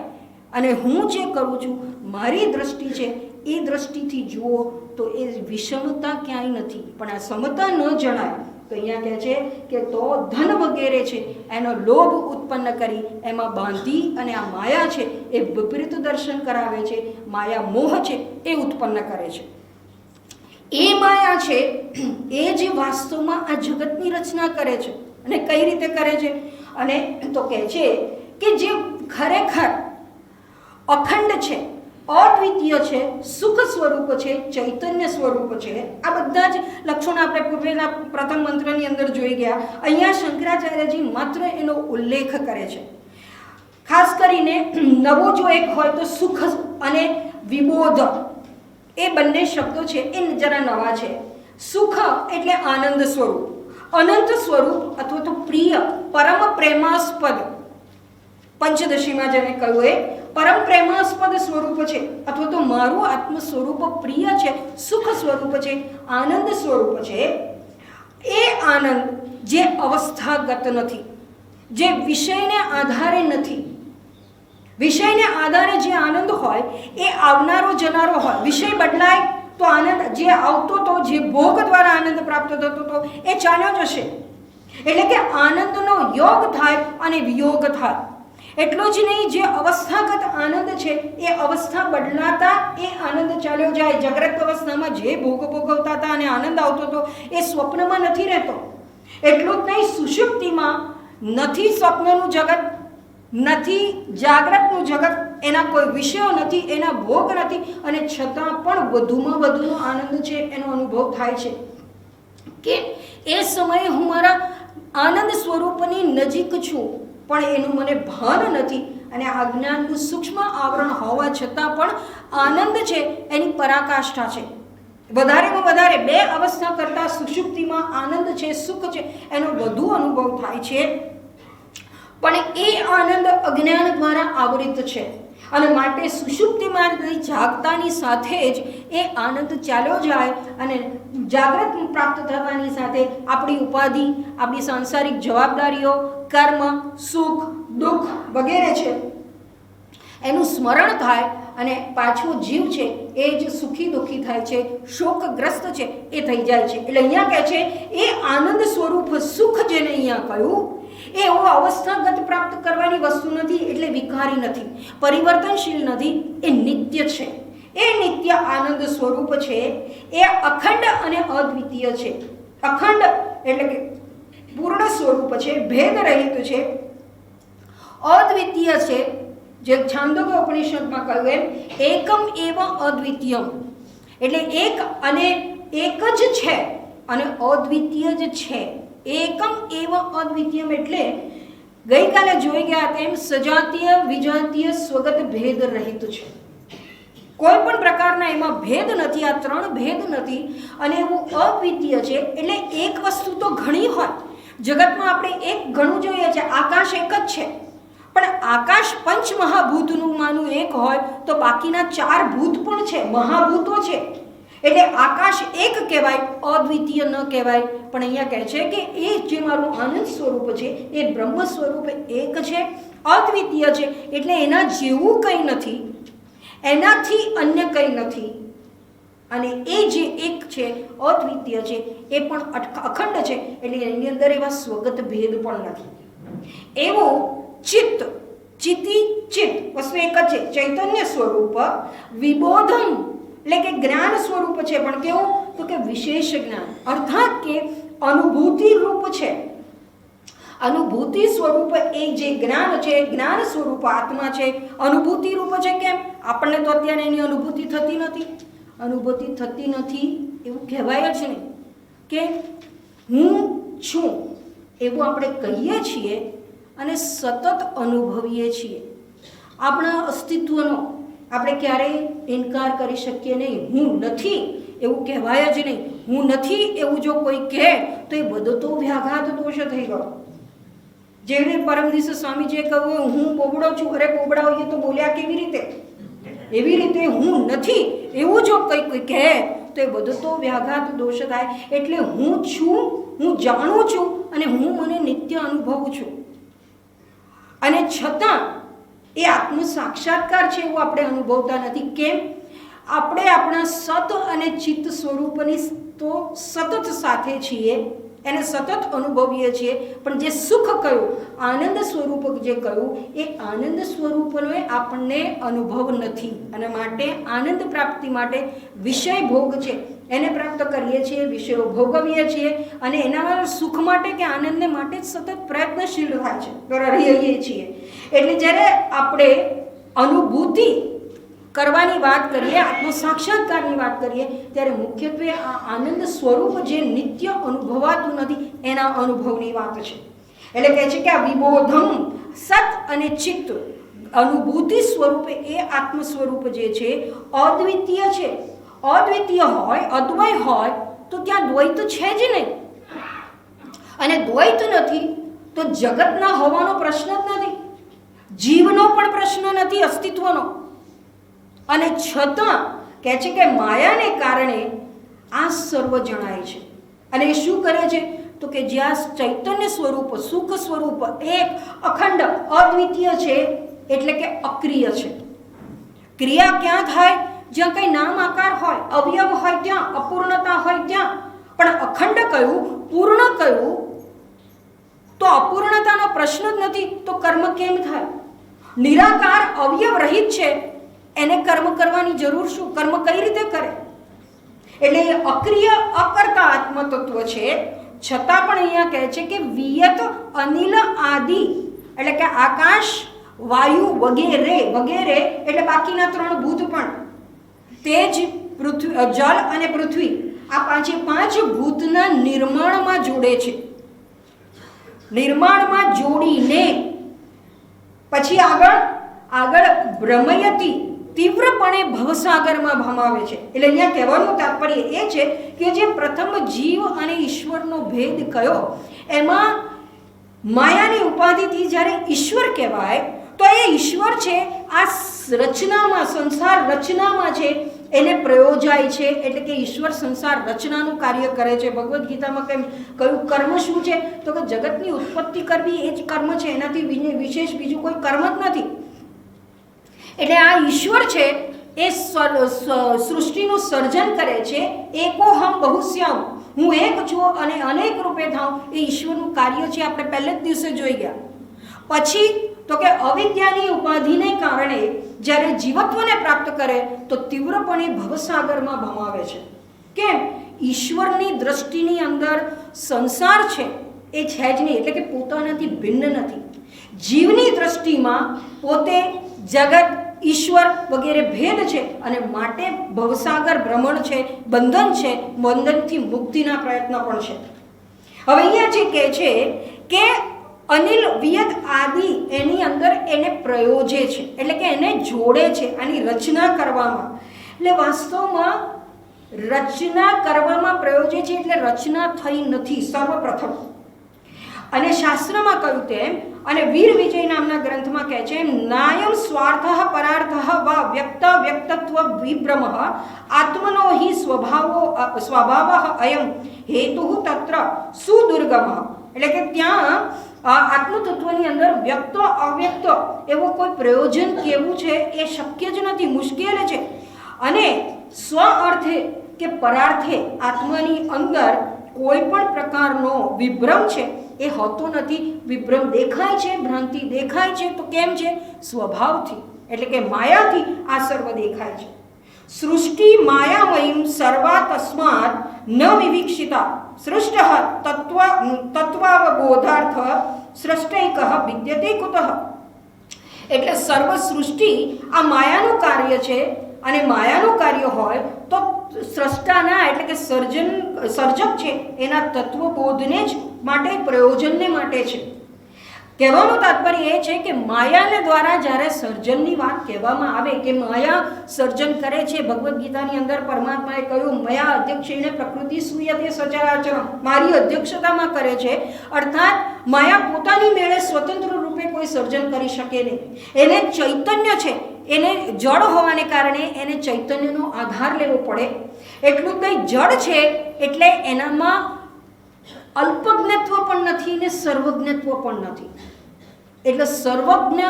અને હું જે કરું છું મારી દ્રષ્ટિ છે એ દ્રષ્ટિથી જુઓ તો એ વિષમતા ક્યાંય નથી, પણ આ સમતા ન જણાય. તો અહીંયા કહે છે કે તો ધન વગેરે છે એનો લોભ ઉત્પન્ન કરી એમાં બાંધી અને આ માયા છે એ વિપરીત દર્શન કરાવે છે, માયા મોહ છે એ ઉત્પન્ન કરે છે. એ માયા છે એ જે વાસ્તવમાં આ જગતની રચના કરે છે. અને કઈ રીતે કરે છે? અને તો કહે છે કે જે ખરેખર અખંડ છે, અદ્વિતીય છે, સુખ સ્વરૂપ છે, ચૈતન્ય સ્વરૂપ છે, આ બધા જ લક્ષણો આપણે પૂર્વેના પ્રથમ મંત્રની અંદર જોઈ ગયા. અહીંયા શંકરાચાર્યજી માત્ર એનો ઉલ્લેખ કરે છે. ખાસ કરીને નવો જો એક હોય તો સુખ અને વિબોધ એ બંને શબ્દો છે એ જરા નવા છે. સુખ એટલે આનંદ સ્વરૂપ, અનંત સ્વરૂપ અથવા તો પ્રિય, પરમ પ્રેમાસ્પદ, પંચદશીમાં જેને કહ્યું એ પરમ પ્રેમાસ્પદ સ્વરૂપ છે અથવા તો મારું આત્મ સ્વરૂપ પ્રિય છે, સુખ સ્વરૂપ છે, આનંદ સ્વરૂપ છે. એ આનંદ જે અવસ્થાગત નથી, જે વિષયને આધારે નથી. વિષયને આધારે જે આનંદ હોય એ આવનારો જનારો હોય. વિષય બદલાય તો આનંદ જે આવતો હતો, જે ભોગ દ્વારા આનંદ પ્રાપ્ત થતો હતો એ ચાલ્યો જશે. એટલે કે આનંદનો યોગ થાય અને વિયોગ થાય. એટલું જ નહીં, જે અવસ્થાગત આનંદ છે એ અવસ્થા બદલાતા એ આનંદ ચાલ્યો જાય. જાગ્રત અવસ્થામાં જે ભોગ ભોગવતા હતા અને આનંદ આવતો હતો એ સ્વપ્નમાં નથી રહેતો. એટલું જ નહીં, સુષુપ્તિમાં નથી સ્વપ્નનું જગત, નથી જાગ્રતનું જગત, એના કોઈ વિષયો નથી, એના ભોગ નથી, અને છતાં પણ વધુમાં વધુનો આનંદ છે એનો અનુભવ થાય છે. કે એ સમયે હું મારા આનંદ સ્વરૂપની નજીક છું, પણ એનું મને ભાન નથી. અને આ જ્ઞાનનું સૂક્ષ્મ આવરણ હોવા છતાં પણ આનંદ છે એની પરાકાષ્ઠા છે. વધારેમાં વધારે 2 અવસ્થા કરતાં સુષુપ્તિમાં આનંદ છે, સુખ છે, એનો વધુ અનુભવ થાય છે. પણ એ આનંદ અજ્ઞાન દ્વારા આવૃત છે, અને માટે સુષુપ્તિમાં જાગતાની સાથે જ એ આનંદ ચાલ્યો જાય. અને જાગ્રત પ્રાપ્ત થતાની સાથે આપણી ઉપાધિ, આપણી સાંસારિક જવાબદારીઓ, કર્મ, સુખ, દુઃખ વગેરે છે એનું સ્મરણ થાય, અને પાછો જીવ છે એ જ સુખી દુઃખી થાય છે, શોકગ્રસ્ત છે એ થઈ જાય છે. એટલે અહીંયા કહે છે એ આનંદ સ્વરૂપ સુખ જેને અહીંયા કહ્યું એ એવો અવસ્થાગત પ્રાપ્ત કરવાની વસ્તુ નથી, એટલે વિકારી નથી, પરિવર્તનશીલ નથી, એ નિત્ય છે. એ નિત્ય આનંદ સ્વરૂપ છે એ અખંડ અને અદ્વિતીય છે. અખંડ એટલે કે પૂર્ણ સ્વરૂપ છે, ભેદ રહિત છે. અદ્વિતીય છે, જે છાંદોગ્ય ઉપનિષદમાં કહ્યું એમ એકમ એવ અદ્વિતીયમ, એટલે એક અને એક જ છે અને અદ્વિતીય જ છે. એકમ એવ અદ્વિતીયમ એટલે ગઈકાલે જોઈ ગયા તેમ સજાતીય વિજાતીય સ્વગત ભેદ રહિત છે. કોઈ પણ પ્રકારના એમાં ભેદ નથી, આ 3 ભેદ નથી, અને એવું અદ્વિતીય છે. એટલે એક વસ્તુ તો ઘણી હોય જગતમાં, આપણે એક ઘણું જોઈએ છે, આકાશ એક જ છે, પણ આકાશ પંચમહાભૂતનું માનું એક હોય તો બાકીના 4 ભૂત પણ છે, મહાભૂતો છે. એટલે આકાશ એક કહેવાય, અદ્વિતીય ન કહેવાય. પણ અહીંયા કહે છે કે એ જે મારું આનંદ સ્વરૂપ છે એ બ્રહ્મ સ્વરૂપ એક છે, અદ્વિતીય છે. એટલે એના જેવું કંઈ નથી, એનાથી અન્ય કંઈ નથી, અને એ જે એક છે અદ્વિતીય છે એ પણ અખંડ છે. એટલે એની અંદર એવા સ્વગત ભેદ પણ નથી. એવું ચિત્ત, ચિતિ ચિત્ત વસ્તુ એક જ છે, ચૈતન્ય સ્વરૂપ. વિબોધમ એટલે કે જ્ઞાન સ્વરૂપ છે, પણ કેવું તો કે વિશેષ જ્ઞાન, અર્થાત કે અનુભૂતિ રૂપ છે. અનુભૂતિ સ્વરૂપ એ જે જ્ઞાન છે, જ્ઞાન સ્વરૂપ આત્મા છે, અનુભૂતિ રૂપ છે. કેમ? આપણને તો અત્યારે એની અનુભૂતિ થતી નથી. અનુભૂતિ થતી નથી એવું કહેવાય જ નહીં, કે હું છું એવું આપણે કહીએ છીએ અને સતત અનુભવીએ છીએ. આપણા અસ્તિત્વનો આપણે ક્યારેય ઇનકાર કરી શકીએ નહીં. હું નથી એવું કહેવાય જ નહીં. હું નથી એવું જો કોઈ કહે તો એ બધો તો વ્યાઘાત દોષ થઈ ગયો. જેવી રીતે પરમ દિવસે સ્વામીજીએ કહ્યું હું બોબડો છું, અરે બોબડા હોઈએ તો બોલ્યા કેવી રીતે? એવી રીતે હું નથી એવું જો કોઈ કહે તો એ બધો તો વ્યાઘાત દોષ થાય. એટલે હું છું, હું જાણું છું, અને હું મને નિત્ય અનુભવું છું, અને છતાં એ આત્મ સાક્ષાત્કાર છે એવું આપણે અનુભવતા નથી. કેમ? આપણે આપણા સત અને ચિત્ત સ્વરૂપની તો સતત સાથે છીએ, એને સતત અનુભવીએ છીએ, પણ જે સુખ કહ્યું, આનંદ સ્વરૂપ જે કહ્યું, એ આનંદ સ્વરૂપનો આપણને અનુભવ નથી. અને માટે આનંદ પ્રાપ્તિ માટે વિષય ભોગ છે એને પ્રાપ્ત કરીએ છીએ, વિષયો ભોગવીએ છીએ, અને એના સુખ માટે કે આનંદને માટે જ સતત પ્રયત્નશીલ થાય છે, રહીએ છીએ. એટલે જ્યારે આપણે અનુભૂતિ કરવાની વાત કરીએ, આત્મ સાક્ષાત્કારની વાત કરીએ, ત્યારે મુખ્યત્વે આ આનંદ સ્વરૂપ જે નિત્ય અનુભવાતું નથી એના અનુભવની વાત છે. એટલે કહે છે કે આ વિબોધમ સત અને ચિત્ત અનુભૂતિ સ્વરૂપે એ આત્મ સ્વરૂપ જે છે અદ્વિતીય છે. અદ્વિતીય હોય, અદ્વય હોય તો ત્યાં દ્વૈત છે જ નહીં, અને દ્વૈત નથી તો જગતના હોવાનો પ્રશ્ન જ નથી, જીવનો પણ પ્રશ્ન નથી, અસ્તિત્વનો. અને છતાં કહે છે કે માયાને કારણે આ સર્વ જણાય છે. અને એ શું કરે છે તો કે જ્યાં ચૈતન્ય સ્વરૂપ, સુખ સ્વરૂપ એક અખંડ અદ્વિતીય છે, એટલે કે અક્રિય છે. ક્રિયા ક્યાં થાય? જ્યાં કંઈ નામ આકાર હોય, અવયવ હોય ત્યાં, અપૂર્ણતા હોય ત્યાં. પણ અખંડ કયું, પૂર્ણ કયું? તો અપૂર્ણતાનો પ્રશ્ન જ નથી તો કર્મ કેમ થાય? નિરાકાર અવયવ રહિત છે, એને કર્મ કરવાની જરૂર શું? કર્મ કઈ રીતે કરે? એટલે એ અક્રિય અકર્તા આત્મતત્વ છે, છતાં પણ અહીંયા કહે છે કે વિયત અનિલ આદિ, એટલે કે આકાશ, વાયુ વગેરે વગેરે, એટલે બાકીના 3 ભૂત પણ, તેજ, પૃથ્વી, જલ અને પૃથ્વી, આ 5 ભૂતના નિર્માણમાં જોડે છે. નિર્માણમાં જોડીને પછી આગળ ભ્રમયતી, તીવ્રપણે ભવસાગરમાં ભમાવે છે. એટલે અહીંયા કહેવાનું તાત્પર્ય એ છે કે જે પ્રથમ જીવ અને ઈશ્વરનો ભેદ કયો, એમાં માયાની ઉપાધિથી જ્યારે ઈશ્વર કહેવાય તો એ ઈશ્વર છે આ રચનામાં, સંસાર રચનામાં છે એને પ્રયોજાય છે. એટલે કે ઈશ્વર સંસાર રચનાનું કાર્ય કરે છે. ભગવદ્ ગીતામાં કયું કર્મ શું છે? તો કે જગતની ઉત્પત્તિ કરવી એ જ કર્મ છે, એનાથી વિશેષ બીજું કોઈ કર્મ જ નથી. એટલે આ ઈશ્વર છે એ સૃષ્ટિનું સર્જન કરે છે. એકોહમ બહુશ્યામ, હું એક છું અને અનેક રૂપે થાઉં, એ ઈશ્વરનું કાર્ય છે. આપણે પહેલે જ દિવસે જોઈ ગયા. પછી તો કે અવિદ્યાની ઉપાધિને કારણે જ્યારે જીવત્વને પ્રાપ્ત કરે તો તીવ્રપણે ભવસાગરમાં ભમાવે છે. કેમ? ઈશ્વરની દ્રષ્ટિની અંદર સંસાર છે એ છે જ નહીં, એટલે કે પોતાનાથી ભિન્ન નથી. જીવની દ્રષ્ટિમાં પોતે, જગત, ઈશ્વર વગેરે ભેદ છે અને માટે ભવસાગર ભ્રમણ છે, બંધન છે, બંધનથી મુક્તિના પ્રયત્ન પણ છે. હવે અહીંયા જે કહે છે કે અનિલ વિયત આદિ, એની અંદર એને પ્રયોજે છે, એટલે કે એને જોડે છે આની રચના કરવામાં. એટલે વાસ્તવમાં રચના કરવામાં પ્રયોજે છે, એટલે રચના થઈ નથી સર્વપ્રથમ. અને શાસ્ત્રમાં કહ્યું તેમ, અને વીર વિજય નામના ગ્રંથમાં કહે છે, નાયમ સ્વાર્થ પરાર્થ વા વ્યક્ત વ્યક્તત્વ વિભ્રમ આત્મનો હિ સ્વભાવ અયમ હેતુ તત્ર સુદુર્ગમ. એટલે કે ત્યાં આત્મતત્વની અંદર વ્યક્ત અવ્યક્ત એવો કોઈ પ્રયોજન કેવું છે એ શક્ય જ નથી, મુશ્કેલ છે. અને સ્વ અર્થે કે પરાર્થે આત્માની અંદર કોઈ પણ પ્રકારનો વિભ્રમ છે એ હોતો નથી. વિભ્રમ દેખાય છે, ભ્રાંતિ દેખાય છે, તો કેમ છે? સ્વભાવથી, એટલે કે માયાથી આ સર્વ દેખાય છે. સૃષ્ટિ માયામયીમ સર્વા તસ્માત ન વિવિક્ષિતા સૃષ્ટ તત્વાવબોધાર્થ સૃષ્ટૈક વિદ્યતે કુતઃ. એટલે સર્વ સૃષ્ટિ આ માયાનું કાર્ય છે, અને માયાનું કાર્ય હોય તો સ્રષ્ટાના, એટલે કે સર્જક છે એના તત્વબોધને જ માટે, પ્રયોજનને માટે છે. કહેવાનું તાત્પર્ય એ છે કે માયાને દ્વારા જ્યારે સર્જનની વાત કહેવામાં આવે કે માયા સર્જન કરે છે, ભગવદ્ ગીતાની અંદર પરમાત્માએ કહ્યું, મયા અધ્યક્ષેણ પ્રકૃતિ સૂયતે સચરાચરમ, મારી અધ્યક્ષતામાં કરે છે. અર્થાત માયા પોતાની મેળે સ્વતંત્ર રૂપે કોઈ સર્જન કરી શકે નહીં. એને ચૈતન્ય છે, એને જળ હોવાને કારણે એને ચૈતન્યનો આધાર લેવો પડે. એટલું કંઈ જળ છે એટલે એનામાં અલ્પજ્ઞત્વ પણ નથી ને સર્વજ્ઞત્વ પણ નથી. એટલે સર્વજ્ઞ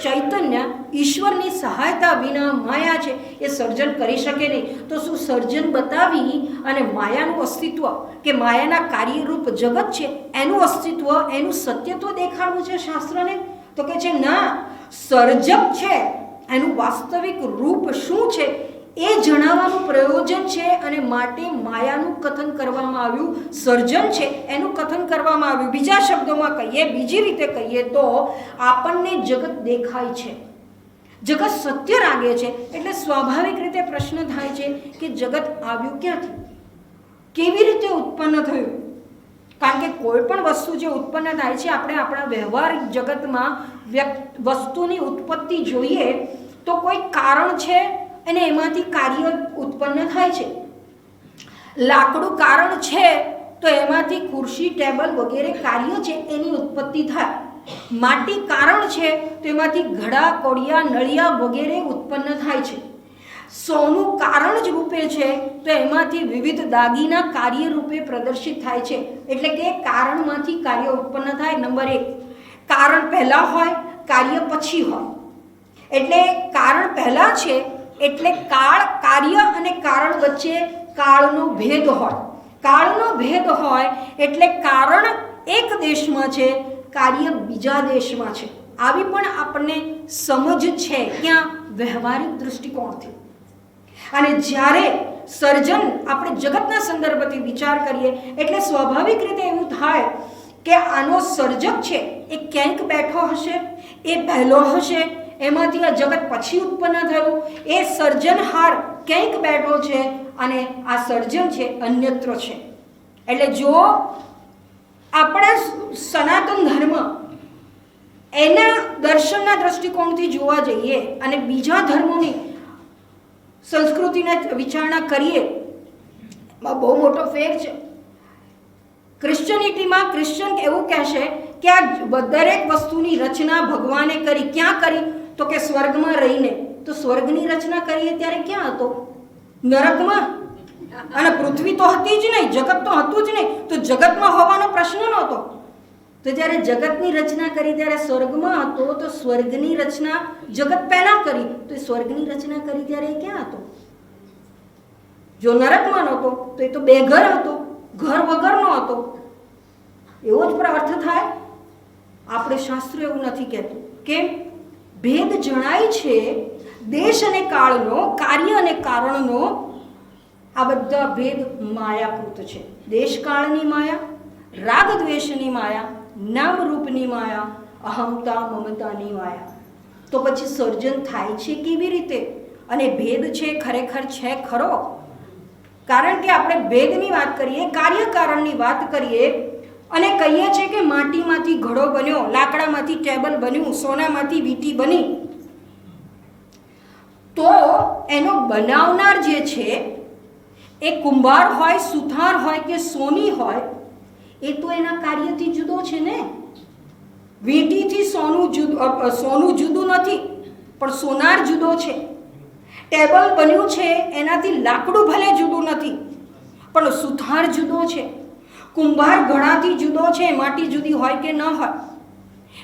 ચૈતન્ય ઈશ્વરની સહાયતા વિના માયા છે એ સર્જન કરી શકે નહીં. તો શું સર્જન બતાવી અને માયાનું અસ્તિત્વ કે માયાના કાર્યરૂપ જગત છે એનું અસ્તિત્વ, એનું સત્યત્વ દેખાડવું છે શાસ્ત્રને? તો કે છે ના, સર્જક છે એનું વાસ્તવિક રૂપ શું છે એ જણાવવાનું પ્રયોજન છે, અને માટે માયાનું કથન કરવામાં આવ્યું. સર્જન છે એનું કથન કરવામાં આવ્યું. બીજા શબ્દોમાં કહીએ, બીજી રીતે કહીએ તો આપણને જગત દેખાય છે, જગત સત્ય લાગે છે, એટલે સ્વાભાવિક રીતે પ્રશ્ન થાય છે કે જગત આવ્યું ક્યાંથી, કેવી રીતે ઉત્પન્ન થયું? કારણ કે કોઈ પણ વસ્તુ જે ઉત્પન્ન થાય છે, આપણે આપણા વ્યવહારિક જગતમાં વસ્તુની ઉત્પત્તિ જોઈએ તો કોઈ કારણ છે અને એમાંથી કાર્ય ઉત્પન્ન થાય છે. લાકડું કારણ છે તો એમાંથી ખુરશી, ટેબલ વગેરે કાર્ય છે એની ઉત્પત્તિ થાય. માટી કારણ છે તો એમાંથી ઘડા, કોડિયા, નળિયા વગેરે ઉત્પન્ન થાય છે. સોનું કારણ જ રૂપે છે તો એમાંથી વિવિધ દાગીના કાર્ય રૂપે પ્રદર્શિત થાય છે. એટલે કે કારણમાંથી કાર્ય ઉત્પન્ન થાય. નંબર 1, કારણ પહેલાં હોય, કાર્ય પછી હોય. એટલે કારણ પહેલાં છે એટલે કાર્ય અને કારણ વચ્ચે કાળનો ભેદ હોય. કાળનો ભેદ હોય એટલે કારણ એક દેશમાં છે, કાર્ય બીજા દેશમાં છે. આવી પણ આપણને સમજ છે ક્યાં વ્યવહારિક દૃષ્ટિકોણથી. અને જ્યારે સર્જન આપણે જગતના સંદર્ભથી વિચાર કરીએ એટલે સ્વાભાવિક રીતે એવું થાય કે આનો સર્જક છે એ ક્યાંક બેઠો હશે, એ પહેલો હશે, એમાંથી આ જગત પછી ઉત્પન્ન થયું, એ સર્જનહાર ક્યાંક બેઠો છે અને આ સર્જન છે અન્યત્ર છે. એટલે જો આપણે સનાતન ધર્મ એના દર્શનના દ્રષ્ટિકોણથી જોવા જઈએ અને બીજા ધર્મોની સંસ્કૃતિને વિચારણા કરીએ, એમાં બહુ મોટો ફેર છે. ક્રિશ્ચનિટીમાં ક્રિશ્ચન એવું કહેશે કે આ દરેક વસ્તુની રચના ભગવાને કરી. ક્યાં કરી? તો કે સ્વર્ગમાં રહીને. તો સ્વર્ગની રચના કરીએ ત્યારે ક્યાં હતો? નરકમાં. અને પૃથ્વી તો હતી જ નહીં, જગત તો હતું જ નહીં, તો જગતમાં હોવાનો પ્રશ્ન નહોતો. તો જ્યારે જગતની રચના કરી ત્યારે સ્વર્ગમાં હતો, તો સ્વર્ગની રચના જગત પહેલા કરી, તો સ્વર્ગની રચના કરી ત્યારે એ ક્યાં હતો? જો નરકમાં નહોતો તો એ તો બેઘર હતો, ઘર વગરનો હતો. એવો જ અર્થ થાય. આપણે શાસ્ત્ર એવું નથી કહેતું. કેમ? ભેદ જણાય છે દેશ અને કાળનો, કાર્ય અને કારણનો. આ બધા ભેદ માયાકૃત છે. દેશકાળની માયા, રાગ દ્વેષની માયા, નામ રૂપની માયા, અહમતા મમતાની માયા. તો પછી સર્જન થાય છે કેવી રીતે? અને ભેદ છે ખરેખર છે ખરો? કારણ કે આપણે ભેદની વાત કરીએ, કાર્યકારણની વાત કરીએ અને કહીએ છીએ કે માટીમાંથી ઘડો બન્યો, લાકડામાંથી ટેબલ બન્યું, સોનામાંથી વીંટી બની, તો એનો બનાવનાર જે છે એ કુંભાર હોય, સુથાર હોય કે સોની હોય, એ તો એના કાર્યથી જુદો છે ને. વીંટીથી સોનું જુદું નથી, પણ સોનાર જુદો છે. ટેબલ બન્યું છે એનાથી લાકડું ભલે જુદું નથી, પણ સુથાર જુદો છે. કુંભાર ઘડાથી જુદો છે, માટી જુદી હોય કે ન હોય.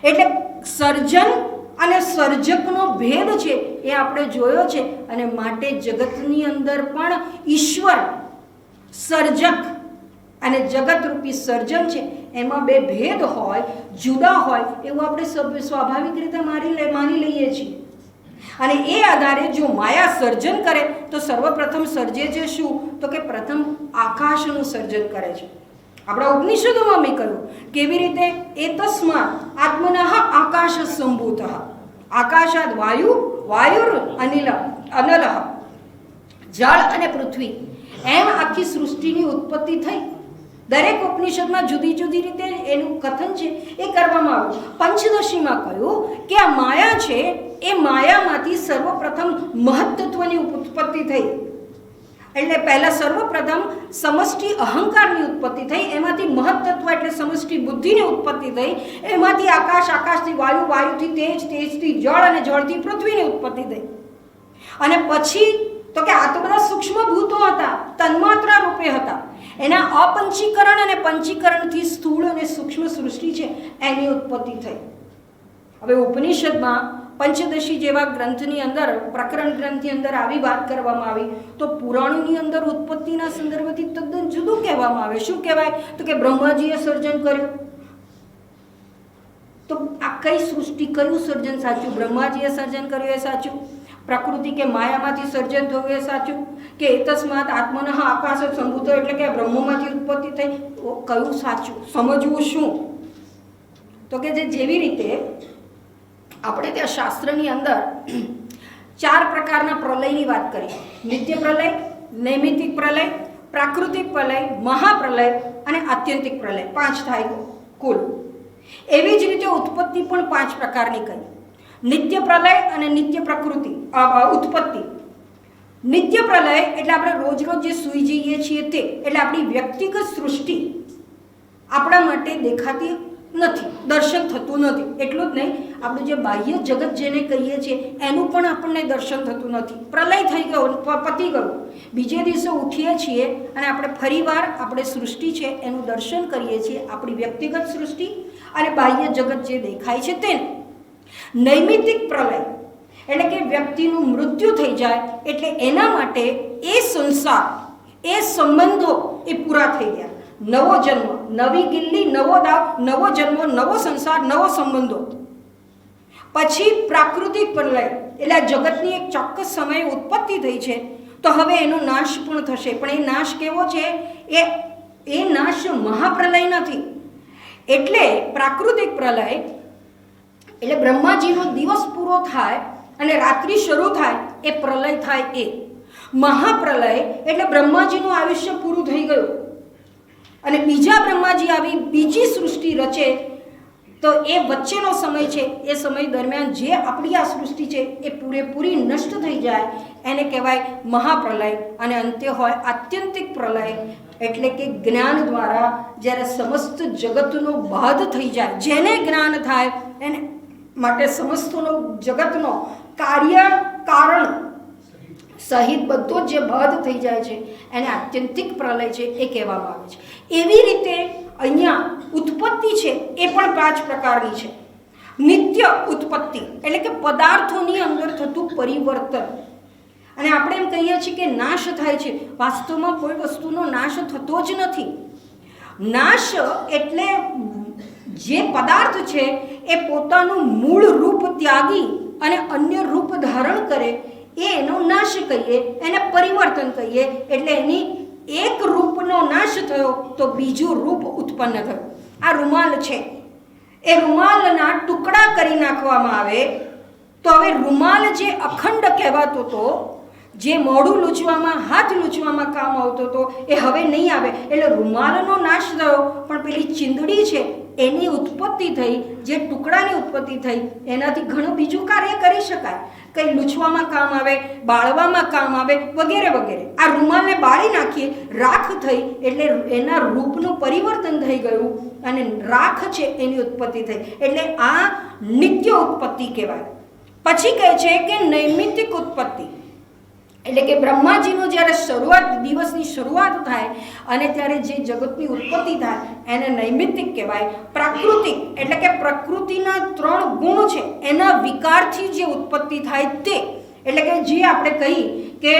એટલે સર્જન અને સર્જકનો ભેદ છે એ આપણે જોયો છે. અને માટે જગતની અંદર પણ ઈશ્વર સર્જક અને જગતરૂપી સર્જન છે, એમાં બે ભેદ હોય, જુદા હોય, એવું આપણે સ્વાભાવિક રીતે માની લઈએ છીએ. અને એ આધારે જો માયા સર્જન કરે તો સર્વપ્રથમ સર્જે છે શું? તો કે પ્રથમ આકાશનું સર્જન કરે છે. આપણા ઉપનિષદોમાં મેં કહ્યું કેવી રીતે? એ તસ્માત આત્મનઃ આકાશ સંભૂત, આકાશાદ વાયુ, વાયુર અનિલ, જળ અને પૃથ્વી, એમ આખી સૃષ્ટિની ઉત્પત્તિ થઈ. દરેક ઉપનિષદમાં જુદી જુદી રીતે એનું કથન છે એ કરવામાં આવ્યું. પંચદશીમાં કહ્યું કે આ માયા છે, એ માયામાંથી સર્વપ્રથમ મહત્તત્વની ઉત્પત્તિ થઈ. એટલે પહેલા સર્વપ્રથમ સમષ્ટિ અહંકારની ઉત્પત્તિ થઈ, એમાંથી મહત્તત્વ એટલે સમષ્ટિ બુદ્ધિની ઉત્પત્તિ થઈ, એમાંથી આકાશ, આકાશથી વાયુ, વાયુથી તેજ, તેજથી જળ અને જળથી પૃથ્વીની ઉત્પત્તિ થઈ. અને પછી તો કે આ તો બધા સૂક્ષ્મ ભૂતો હતા, તન્માત્રા રૂપે હતા. એના અપંચીકરણ અને પંચીકરણથી સ્થૂળ અને સૂક્ષ્મ સૃષ્ટિ છે એની ઉત્પત્તિ થઈ. હવે ઉપનિષદમાં પંચદશી જેવા ગ્રંથની અંદર, પ્રકરણ ગ્રંથની અંદર આવી વાત કરવામાં આવી, તો પુરાણોની અંદર ઉત્પત્તિના સંદર્ભથી તદ્દન જુદું કહેવામાં આવે. શું કહેવાય? તો કે બ્રહ્માજીએ સર્જન કર્યું. તો આ કઈ સૃષ્ટિ, કયું સર્જન સાચું? બ્રહ્માજીએ સર્જન કર્યું એ સાચું? પ્રકૃતિ કે માયામાંથી સર્જન થયું એ સાચું? કે એતસ્માત આત્મનઃ આકાશ સંભૂતો એટલે કે બ્રહ્મમાંથી ઉત્પત્તિ થઈ, કયું સાચું? સમજવું શું? તો કે જેવી રીતે આપણે ત્યાં શાસ્ત્રની અંદર 4 પ્રકારના પ્રલયની વાત કરી. નિત્ય પ્રલય, નૈમિતિક પ્રલય, પ્રાકૃતિક પ્રલય, મહાપ્રલય અને આત્યંતિક પ્રલય. 5 થાય કુલ. એવી જ રીતે ઉત્પત્તિ પણ 5 પ્રકારની કરી. નિત્ય પ્રલય અને નિત્ય પ્રકૃતિ ઉત્પત્તિ. નિત્ય પ્રલય એટલે આપણે રોજ રોજ જે સૂઈ જઈએ છીએ તે, એટલે આપણી વ્યક્તિગત સૃષ્ટિ આપણા માટે દેખાતી નથી, દર્શન થતું નથી. એટલું જ નહીં, આપણું જે બાહ્ય જગત જેને કહીએ છીએ એનું પણ આપણને દર્શન થતું નથી. પ્રલય થઈ ગયો, પતી ગયું. બીજે દિવસે ઉઠીએ છીએ અને આપણે ફરીવાર આપણે સૃષ્ટિ છે એનું દર્શન કરીએ છીએ, આપણી વ્યક્તિગત સૃષ્ટિ અને બાહ્ય જગત જે દેખાય છે તેને. નૈમિતિક પ્રલય એટલે કે વ્યક્તિનું મૃત્યુ થઈ જાય એટલે એના માટે એ સંસાર, એ સંબંધો એ પૂરા થઈ ગયા. નવો જન્મ, નવી કિલ્લી, નવો દાવ, નવો જન્મ, નવો સંસાર, નવો સંબંધો. પછી પ્રાકૃતિક પ્રલય, એટલે આ જગતની એક ચોક્કસ સમયે ઉત્પત્તિ થઈ છે, તો હવે એનો નાશ પણ થશે. પણ એ નાશ કેવો છે? એ નાશ મહાપ્રલય નથી. એટલે પ્રાકૃતિક પ્રલય એટલે બ્રહ્માજીનો દિવસ પૂરો થાય અને રાત્રિ શરૂ થાય, એ પ્રલય થાય. એ મહાપ્રલય એટલે બ્રહ્માજીનું આયુષ્ય પૂરું થઈ ગયું અને બીજા બ્રહ્માજી આવી બીજી સૃષ્ટિ રચે, તો એ વચ્ચેનો સમય છે. એ સમય દરમિયાન જે આપણી આ સૃષ્ટિ છે એ પૂરેપૂરી નષ્ટ થઈ જાય, એને કહેવાય મહાપ્રલય. અને અંતે હોય આત્યંતિક પ્રલય, એટલે કે જ્ઞાન દ્વારા જ્યારે સમસ્ત જગતનો બાદ થઈ જાય, જેને જ્ઞાન થાય એને માટે સમસ્તનો જગતનો કાર્ય કારણ સહિત બધો જે બાદ થઈ જાય છે એને આત્યંતિક પ્રલય છે એ કહેવામાં આવે છે. એવી રીતે અહીંયા ઉત્પત્તિ છે એ પણ 5 પ્રકારની છે. નિત્ય ઉત્પત્તિ એટલે કે પદાર્થોની અંદર થતું પરિવર્તન. અને આપણે એમ કહીએ છીએ કે નાશ થાય છે, વાસ્તવમાં કોઈ વસ્તુનો નાશ થતો જ નથી. નાશ એટલે જે પદાર્થ છે એ પોતાનું મૂળ રૂપ ત્યાગી અને અન્ય રૂપ ધારણ કરે, એ એનો નાશ કહીએ, એને પરિવર્તન કહીએ. એટલે એની એક રૂપનો નાશ થયો તો બીજું રૂપ ઉત્પન્ન થયું. આ રૂમાલ છે, એ રૂમાલના ટુકડા કરી નાખવામાં આવે તો હવે રૂમાલ જે અખંડ કહેવાતો હતો, જે મોઢું લૂછવામાં, હાથ લૂછવામાં કામ આવતો હતો, એ હવે નહીં આવે. એટલે રૂમાલનો નાશ થયો, પણ પેલી ચીંદડી છે એની ઉત્પત્તિ થઈ, જે ટુકડાની ઉત્પત્તિ થઈ, એનાથી ઘણું બીજું કાર્ય કરી શકાય. કંઈ લૂછવામાં કામ આવે, બાળવામાં કામ આવે, વગેરે વગેરે. આ રૂમાલને બાળી નાખીએ, રાખ થઈ, એટલે એના રૂપનું પરિવર્તન થઈ ગયું અને રાખ છે એની ઉત્પત્તિ થઈ. એટલે આ નિત્ય ઉત્પત્તિ કહેવાય. પછી કહે છે કે નૈમિત્તિક ઉત્પત્તિ, એટલે કે બ્રહ્માજીનો જ્યારે દિવસની શરૂઆત થાય અને ત્યારે જે જગતની ઉત્પત્તિ થાય એને નૈમિત્તિક કહેવાય. પ્રાકૃતિક એટલે કે પ્રકૃતિના 3 ગુણ છે એના વિકારથી જે ઉત્પત્તિ થાય તે, એટલે કે જે આપણે કહી કે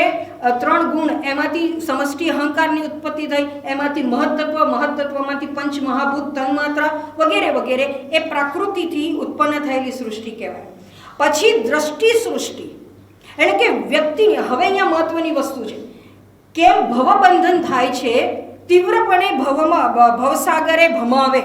3 ગુણ, એમાંથી સમષ્ટિ અહંકારની ઉત્પત્તિ થઈ, એમાંથી મહત્તત્વમાંથી પંચ મહાભૂત, તન્માત્રા વગેરે વગેરે, એ પ્રકૃતિથી ઉત્પન્ન થયેલી સૃષ્ટિ કહેવાય. પછી દ્રષ્ટિ સૃષ્ટિ એટલે કે વ્યક્તિની, હવે અહીંયા મહત્વની વસ્તુ છે કે ભવબંધન થાય છે, તીવ્રપણે ભવસાગરે ભમાવે.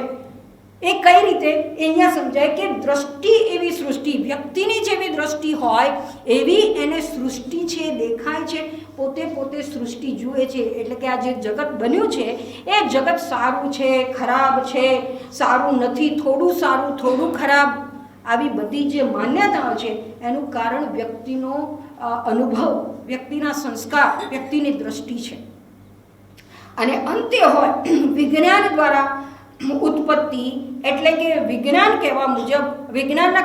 એ કઈ રીતે? અહીંયા સમજાય કે દ્રષ્ટિ એવી સૃષ્ટિ, વ્યક્તિની જેવી દ્રષ્ટિ હોય એવી એને સૃષ્ટિ છે, દેખાય છે, પોતે સૃષ્ટિ જુએ છે. એટલે કે આ જે જગત બન્યું છે એ જગત સારું છે, ખરાબ છે, સારું નથી, થોડું સારું, થોડું ખરાબ, આવી બધી જે માન્યતાઓ છે એનું કારણ વ્યક્તિનો અનુભવ, વ્યક્તિના સંસ્કાર, વ્યક્તિની દ્રષ્ટિ છે. અને અંતે હોય વિજ્ઞાન દ્વારા ઉત્પત્તિ, એટલે કે વિજ્ઞાનના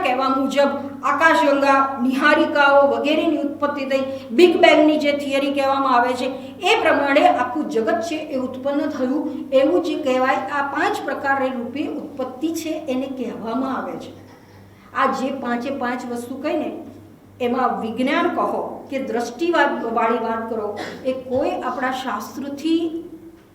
કહેવા મુજબ આકાશગંગા, નિહારિકાઓ વગેરેની ઉત્પત્તિ થઈ. બિગ બેંગની જે થિયરી કહેવામાં આવે છે એ પ્રમાણે આખું જગત છે એ ઉત્પન્ન થયું, એવું જે કહેવાય. આ 5 પ્રકારની રૂપે ઉત્પત્તિ છે એને કહેવામાં આવે છે. આ જે 5 વસ્તુ કહીને એમાં વિજ્ઞાન કહો કે દ્રષ્ટિવાળી વાત કરો, એ કોઈ આપણા શાસ્ત્રથી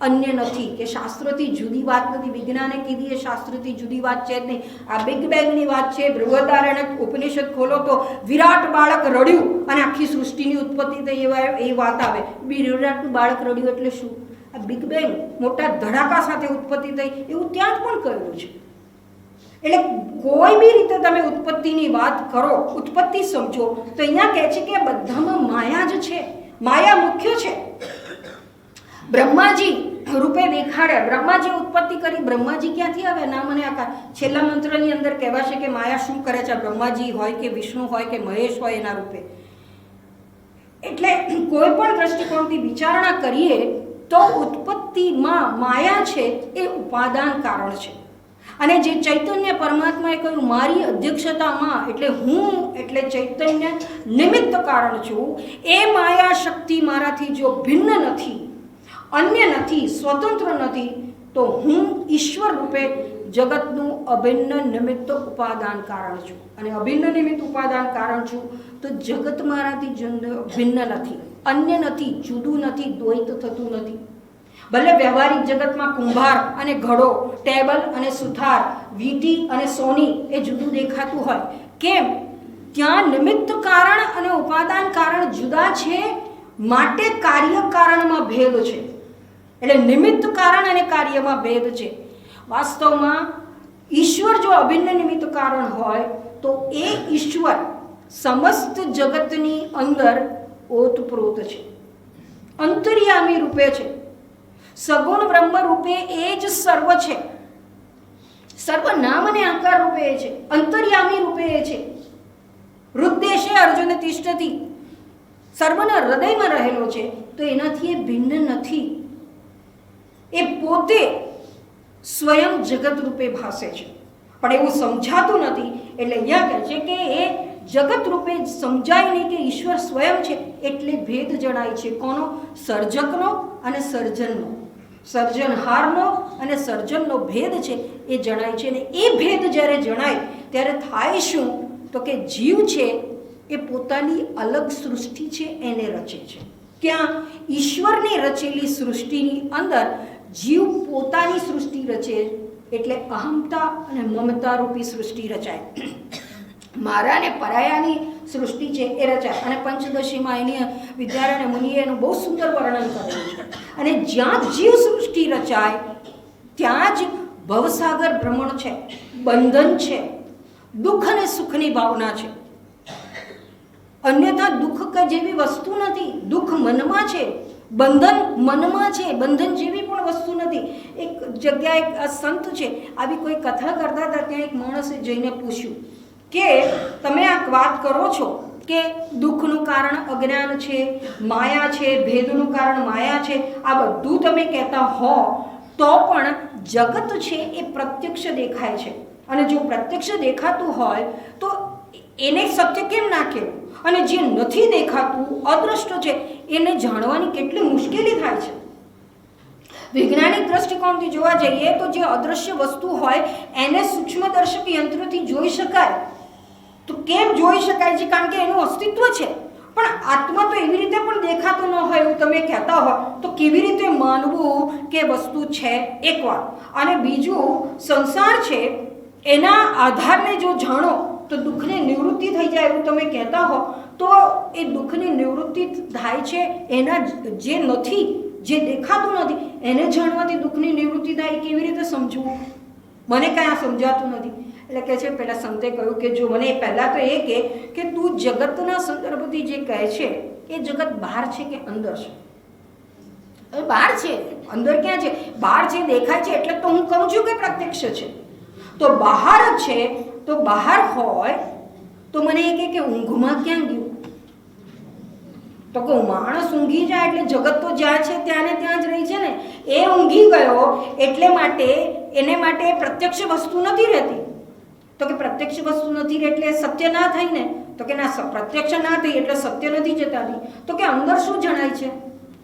અન્ય નથી, કે શાસ્ત્રથી જુદી વાત નથી. વિજ્ઞાને કીધી એ શાસ્ત્રથી જુદી વાત છે જ નહીં. આ બિગ બેંગની વાત છે. બૃહદારણ્યક ઉપનિષદ ખોલો તો વિરાટ બાળક રડ્યું અને આખી સૃષ્ટિની ઉત્પત્તિ થઈ, એ વાત આવે. વિરાટ બાળક રડ્યું એટલે શું? આ બિગ બેંગ મોટા ધડાકા સાથે ઉત્પત્તિ થઈ, એવું ત્યાં જ પણ કહેલું છે. એટલે કોઈ બી રીતે તમે ઉત્પત્તિની વાત કરો, ઉત્પત્તિ સમજો, તો અહીંયા કહે છે કે બધામાં માયા જ છે, માયા મુખ્ય છે. બ્રહ્માજી રૂપે દેખાડ્યા, બ્રહ્માજી ઉત્પત્તિ કરી. બ્રહ્માજી ક્યાંથી આવે? ના મને આકાર. છેલ્લા મંત્રની અંદર કહેવાશે કે માયા શું કરે છે, બ્રહ્માજી હોય કે વિષ્ણુ હોય કે મહેશ હોય એના રૂપે. એટલે કોઈ પણ દ્રષ્ટિકોણથી વિચારણા કરીએ તો ઉત્પત્તિમાં માયા છે એ ઉપાદાન કારણ છે. અને જે ચૈતન્ય પરમાત્માએ કહ્યું મારી અધ્યક્ષતામાં, એટલે હું એટલે ચૈતન્ય નિમિત્ત કારણ છું. એ માયા શક્તિ મારાથી જો ભિન્ન નથી, અન્ય નથી, સ્વતંત્ર નથી, તો હું ઈશ્વર રૂપે જગતનું અભિન્ન નિમિત્ત ઉપાદાન કારણ છું. અને અભિન્ન નિમિત્ત ઉપાદાન કારણ છું તો જગત મારાથી ભિન્ન નથી, અન્ય નથી, જુદું નથી, દ્વૈત થતું નથી. ભલે વ્યવહારિક જગતમાં કુંભાર અને ઘડો, ટેબલ અને સુથાર, વીંટી અને સોની એ જુદું દેખાતું હોય. કેમ? ત્યાં નિમિત્ત કારણ અને ઉપાદાન કારણ જુદા છે, માટે કાર્ય કારણમાં ભેદ છે. એટલે નિમિત્ત કારણ અને કાર્યમાં ભેદ છે. વાસ્તવમાં ઈશ્વર જો અભિન્ન નિમિત્ત કારણ હોય તો એ ઈશ્વર સમસ્ત જગતની અંદર ઓતપ્રોત છે, અંતર્યામી રૂપે છે, સગુણ બ્રહ્મ રૂપે એ જ સર્વ છે, સર્વ નામ અને આકાર રૂપે એ છે, અંતર્યામી રૂપે એ છે. હૃદયશે અર્જુન તિષ્ઠતિ, સર્વના હૃદયમાં રહેલો છે, તો એનાથી એ ભિન્ન નથી. એ પોતે સ્વયં જગત રૂપે ભાસે છે, પણ એવું સમજાતું નથી. એટલે અહીંયા કહે છે કે એ જગત રૂપે સમજાય નહીં કે ઈશ્વર સ્વયં છે, એટલે ભેદ જણાય છે. કોનો? સર્જકનો અને સર્જનનો, સર્જનહારનો અને સર્જનનો ભેદ છે એ જણાય છે. અને એ ભેદ જ્યારે જણાય ત્યારે થાય શું? તો કે જીવ છે એ પોતાની અલગ સૃષ્ટિ છે એને રચે છે. ક્યાં? ઈશ્વરની રચેલી સૃષ્ટિની અંદર જીવ પોતાની સૃષ્ટિ રચે, એટલે અહમતા અને મમતા રૂપી સૃષ્ટિ રચાય. મારા ને પરાયાની સૃષ્ટિ છે એ રચાય. અને પંચદશીમાં એની વિદ્યારણ્ય મુનિએ એનું બહુ સુંદર વર્ણન કરેલું છે. અને જ્યાં જીવ સૃષ્ટિ રચાય ત્યાં જ ભવસાગર ભ્રમણ છે, બંધન છે, દુઃખ અને સુખની ભાવના છે. અન્યથા દુઃખ કે જેવી વસ્તુ નથી. દુઃખ મનમાં છે, બંધન મનમાં છે, બંધન જેવી પણ વસ્તુ નથી. એક જગ્યાએ એક સંત છે, આવી કોઈ કથા કરતા હતા, ત્યાં એક માણસે જઈને પૂછ્યું કે તમે આ વાત કરો છો કે દુઃખનું કારણ અજ્ઞાન છે, માયા છે, ભેદનું કારણ માયા છે, આ બધું તમે કહેતા હો તો પણ જગત છે એ પ્રત્યક્ષ દેખાય છે, અને જો પ્રત્યક્ષ દેખાતું હોય તો એને સત્ય કેમ ના કહેવું? અને જે નથી દેખાતું, અદ્રષ્ટ છે, એને જાણવાની કેટલી મુશ્કેલી થાય છે. વૈજ્ઞાનિક દ્રષ્ટિકોણથી જોવા જઈએ તો જે અદ્રશ્ય વસ્તુ હોય એને સૂક્ષ્મદર્શક યંત્રથી જોઈ શકાય. તો કેમ જોઈ શકાય છે? કારણ કે એનું અસ્તિત્વ છે. પણ આત્મા તો એવી રીતે પણ દેખાતો ન હોય એવું તમે કહેતા હો તો કેવી રીતે માનવું કે વસ્તુ છે? એક વાત. અને બીજું, સંસાર છે એના આધારને જો જાણો તો દુઃખની નિવૃત્તિ થઈ જાય એવું તમે કહેતા હો તો એ દુઃખની નિવૃત્તિ થાય છે એના જે નથી, જે દેખાતું નથી એને જાણવાથી દુઃખની નિવૃત્તિ થાય. કેવી રીતે સમજવું? મને કાંઈ સમજાતું નથી. એટલે કે છે, પેલા સંતે કહ્યું કે જો મને પહેલાં તો એ કે તું જગતના સંદર્ભથી જે કહે છે એ જગત બહાર છે કે અંદર છે? હવે બહાર છે, અંદર ક્યાં છે? બહાર જે દેખાય છે એટલે તો હું કહું છું કે પ્રત્યક્ષ છે. તો બહાર જ છે, તો બહાર હોય તો મને એ કે ઊંઘમાં ક્યાં ગયું? તો કે માણસ ઊંઘી જાય એટલે જગત તો જ્યાં છે ત્યાં ને ત્યાં જ રહી છે ને. એ ઊંઘી ગયો એટલે માટે એને માટે પ્રત્યક્ષ વસ્તુ નથી રહેતી. તો કે પ્રત્યક્ષ વસ્તુ નથી એટલે સત્ય ના થઈ ને? તો કે ના, પ્રત્યક્ષ ના થઈ એટલે સત્ય નથી જતાતી. તો કે અંદર શું જણાય છે?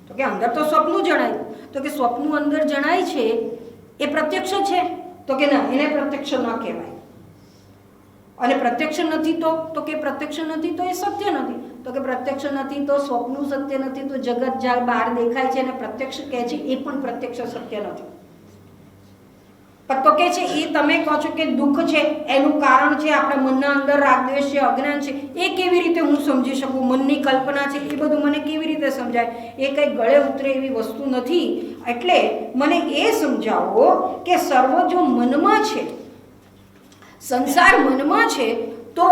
તો કે અંદર તો સ્વપ્નું જણાય. તો કે સ્વપ્નું અંદર જણાય છે એ પ્રત્યક્ષ છે? તો કે ના, એને પ્રત્યક્ષ ન કહેવાય. અને પ્રત્યક્ષ નથી તો કે પ્રત્યક્ષ નથી તો એ સત્ય નથી. તો કે પ્રત્યક્ષ નથી તો સ્વપ્નું સત્ય નથી, તો જગત જ્યાં બહાર દેખાય છે અને પ્રત્યક્ષ કહે છે એ પણ પ્રત્યક્ષ સત્ય નથી. પણ તો કે છે એ તમે કહો છો કે દુઃખ છે એનું કારણ છે આપણા મનના અંદર રાગ દ્વેષ છે, અજ્ઞાન છે, એ કેવી રીતે હું સમજી શકું? મનની કલ્પના છે એ બધું મને કેવી રીતે સમજાય? એ કંઈ ગળે ઉતરે એવી વસ્તુ નથી. એટલે મને એ સમજાવો કે સર્વ જો મનમાં છે, સંસાર મનમાં છે, તો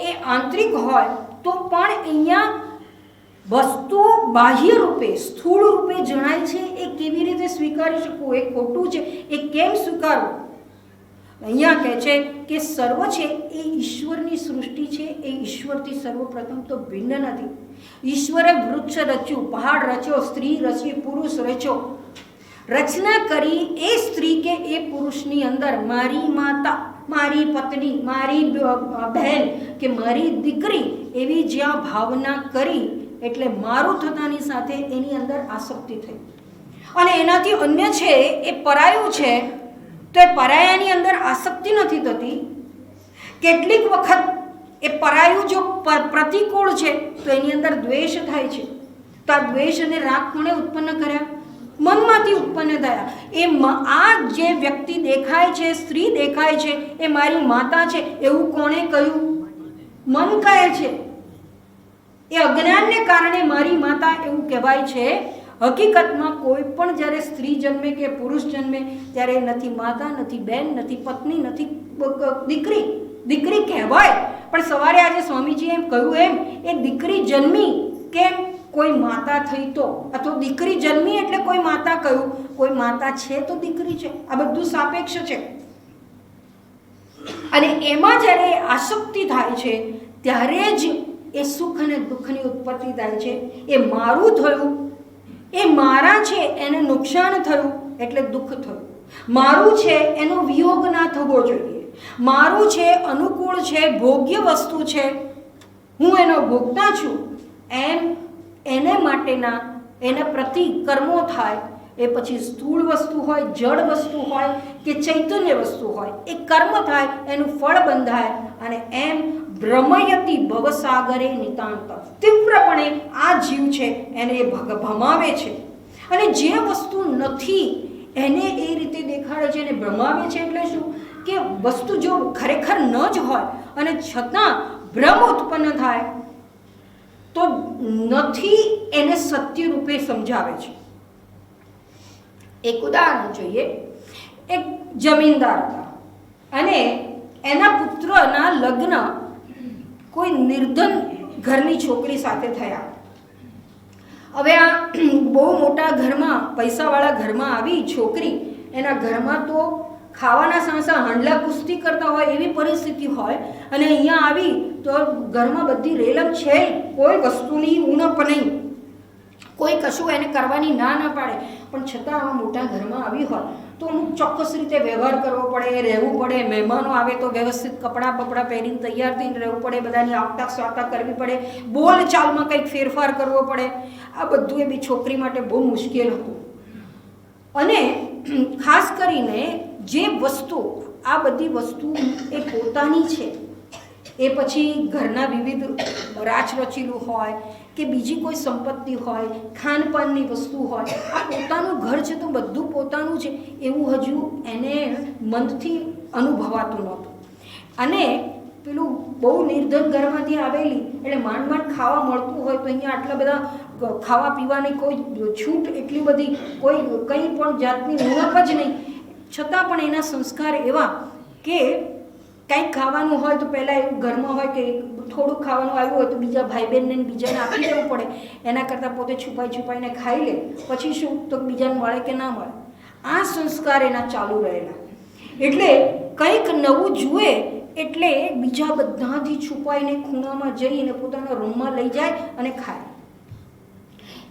એ આંતરિક હોય તો પણ અહીંયા વસ્તુ બાહ્ય રૂપે, સ્થૂળ રૂપે જણાય છે, એ કેવી રીતે સ્વીકારી શકવું? એ ખોટું છે, એ કેમ સ્વીકારવું? અહીંયા કહે છે કે સર્વ છે એ ઈશ્વરની સૃષ્ટિ છે, એ ઈશ્વરથી સર્વપ્રથમ તો ભિન્ન નથી. ઈશ્વરે વૃક્ષ રચ્યું, પહાડ રચ્યો, સ્ત્રી રચી, પુરુષ રચ્યો. રચના કરી એ સ્ત્રી કે એ પુરુષની અંદર મારી માતા, મારી પત્ની, મારી બહેન કે મારી દીકરી એવી જ્યાં ભાવના કરી એટલે મારું થતાની સાથે એની અંદર આસક્તિ થઈ. અને એનાથી અન્ય છે એ પરાયું છે તો એ પરાયાની અંદર આસક્તિ નથી થતી. કેટલીક વખત એ પરાયું જો પ્રતિકૂળ છે તો એની અંદર દ્વેષ થાય છે. તો આ દ્વેષ અને રાગ કોણે ઉત્પન્ન કર્યા? મનમાંથી ઉત્પન્ન થયા. એ આ જે વ્યક્તિ દેખાય છે, સ્ત્રી દેખાય છે, એ મારી માતા છે એવું કોણે કહ્યું? મન કહે છે. એ અજ્ઞાનને કારણે મારી માતા એવું કહેવાય છે. હકીકતમાં કોઈ પણ જ્યારે સ્ત્રી જન્મે કે પુરુષ જન્મે ત્યારે નથી માતા, નથી બેન, નથી પત્ની, નથી દીકરી. દીકરી કહેવાય, પણ સવારે આજે સ્વામીજીએ એમ કહ્યું એમ એ દીકરી જન્મી કેમ? કોઈ માતા થઈ તો, અથવા દીકરી જન્મી એટલે કોઈ માતા કહ્યું, કોઈ માતા છે તો દીકરી છે. આ બધું સાપેક્ષ છે. અને એમાં જ્યારે આસક્તિ થાય છે ત્યારે જ એ સુખ અને દુઃખની ઉત્પત્તિ થાય છે. એ મારું થયું, એ મારા છે એને નુકસાન થયું એટલે દુઃખ થયું. મારું છે એનો વિયોગ ના થવો જોઈએ. મારું છે અનુકૂળ છે, ભોગ્ય વસ્તુ છે, હું એનો ભોગતા છું, એમ એને માટેના એના પ્રતિ કર્મો થાય. એ પછી સ્થૂળ વસ્તુ હોય, જળ વસ્તુ હોય કે ચૈતન્ય વસ્તુ હોય, એ કર્મ થાય, એનું ફળ બંધાય. અને એમ ભ્રમયતી ભવસાગરે નિતાંત, તીવ્રપણે આ જીવ છે એને એ ભમાવે છે. અને જે વસ્તુ નથી એને એ રીતે દેખાડે છે, એને ભ્રમાવે છે. એટલે શું કે વસ્તુ જો ખરેખર ન જ હોય અને છતાં ભ્રમ ઉત્પન્ન થાય તો નથી એને સત્ય રૂપે સમજાવે છે. એક ઉદાહરણ જોઈએ. એક જમીનદાર હતા અને એના પુત્રના લગ્ન કોઈ નિર્ધન ઘરની છોકરી સાથે થયા. હવે આ બહુ મોટા ઘરમાં, પૈસાવાળા ઘરમાં આવી છોકરી. એના ઘરમાં તો ખાવાના સાંસા હાંડલા કુસ્તી કરતા હોય એવી પરિસ્થિતિ હોય, અને અહીંયા આવી તો ઘરમાં બધી રેલમ છે, કોઈ વસ્તુની ઉણપ નહીં, કોઈ કશું એને કરવાની ના પાડે. પણ છતાં આવા મોટા ઘરમાં આવી હોય તો અમુક ચોક્કસ રીતે વ્યવહાર કરવો પડે, રહેવું પડે. મહેમાનો આવે તો વ્યવસ્થિત કપડાં બપડા પહેરીને તૈયાર થઈને રહેવું પડે, બધાની આવતા સ્વાતા કરવી પડે, બોલ ચાલમાં કંઈક ફેરફાર કરવો પડે. આ બધું એ બી છોકરી માટે બહુ મુશ્કેલ હતું. અને ખાસ કરીને જે વસ્તુ, આ બધી વસ્તુ એ પોતાની છે, એ પછી ઘરના વિવિધ રાચરચીલું હોય કે બીજી કોઈ સંપત્તિ હોય, ખાનપાનની વસ્તુ હોય, આ પોતાનું ઘર છે તો બધું પોતાનું છે એવું હજુ એને મનથી અનુભવાતું નહોતું. અને પેલું બહુ નિર્ધન ઘરમાંથી આવેલી એટલે માંડ માંડ ખાવા મળતું હોય તો અહીંયા આટલા બધા ખાવા પીવાની કોઈ છૂટ એટલી બધી, કોઈ કંઈ પણ જાતની ઉણપ જ નહીં. છતાં પણ એના સંસ્કાર એવા કે કંઈક ખાવાનું હોય તો પહેલાં એવું ઘરમાં હોય કે થોડુંક ખાવાનું આવ્યું હોય તો બીજા ભાઈ બહેનને બીજાને આપી દેવું પડે. એના કરતાં પોતે છુપાઈને ખાઈ લે. પછી શું તો બીજાને મળે કે ના મળે. આ સંસ્કાર એના ચાલુ રહેલા. એટલે કંઈક નવું જુએ એટલે બીજા બધાથી છુપાઈને ખૂણામાં જઈને પોતાના રૂમમાં લઈ જાય અને ખાય.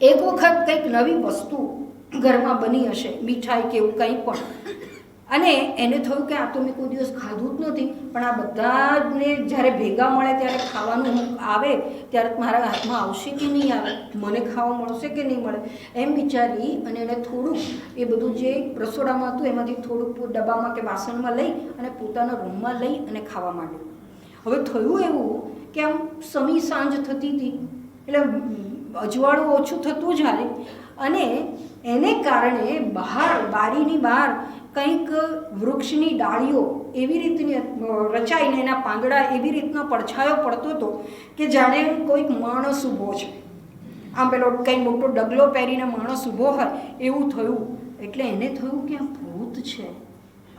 એક વખત કંઈક નવી વસ્તુ ઘરમાં બની હશે, મીઠાઈ કે એવું કંઈ પણ, અને એને થયું કે આ તો મેં કોઈ દિવસ ખાધું જ નથી, પણ આ બધાને જ્યારે ભેગા મળે ત્યારે ખાવાનું આવે ત્યારે મારા હાથમાં આવશે કે નહીં આવે, મને ખાવા મળશે કે નહીં મળે, એમ વિચારી અને એને થોડુંક એ બધું જે રસોડામાં હતું એમાંથી થોડુંક ડબ્બામાં કે વાસણમાં લઈ અને પોતાના રૂમમાં લઈ અને ખાવા માંડ્યું. હવે થયું એવું કે આમ સમી સાંજ થતી હતી એટલે અજવાળું ઓછું થતું જાય, અને એને કારણે બહાર, બારીની બહાર કંઈક વૃક્ષની ડાળીઓ એવી રીતની રચાઈને એના પાંદડા એવી રીતનો પડછાયો પડતો હતો કે જાણે કોઈક માણસ ઊભો છે. આમ પેલો કંઈ મોટો ડગલો પહેરીને માણસ ઊભો હોય એવું થયું. એટલે એને થયું કે આ ભૂત છે.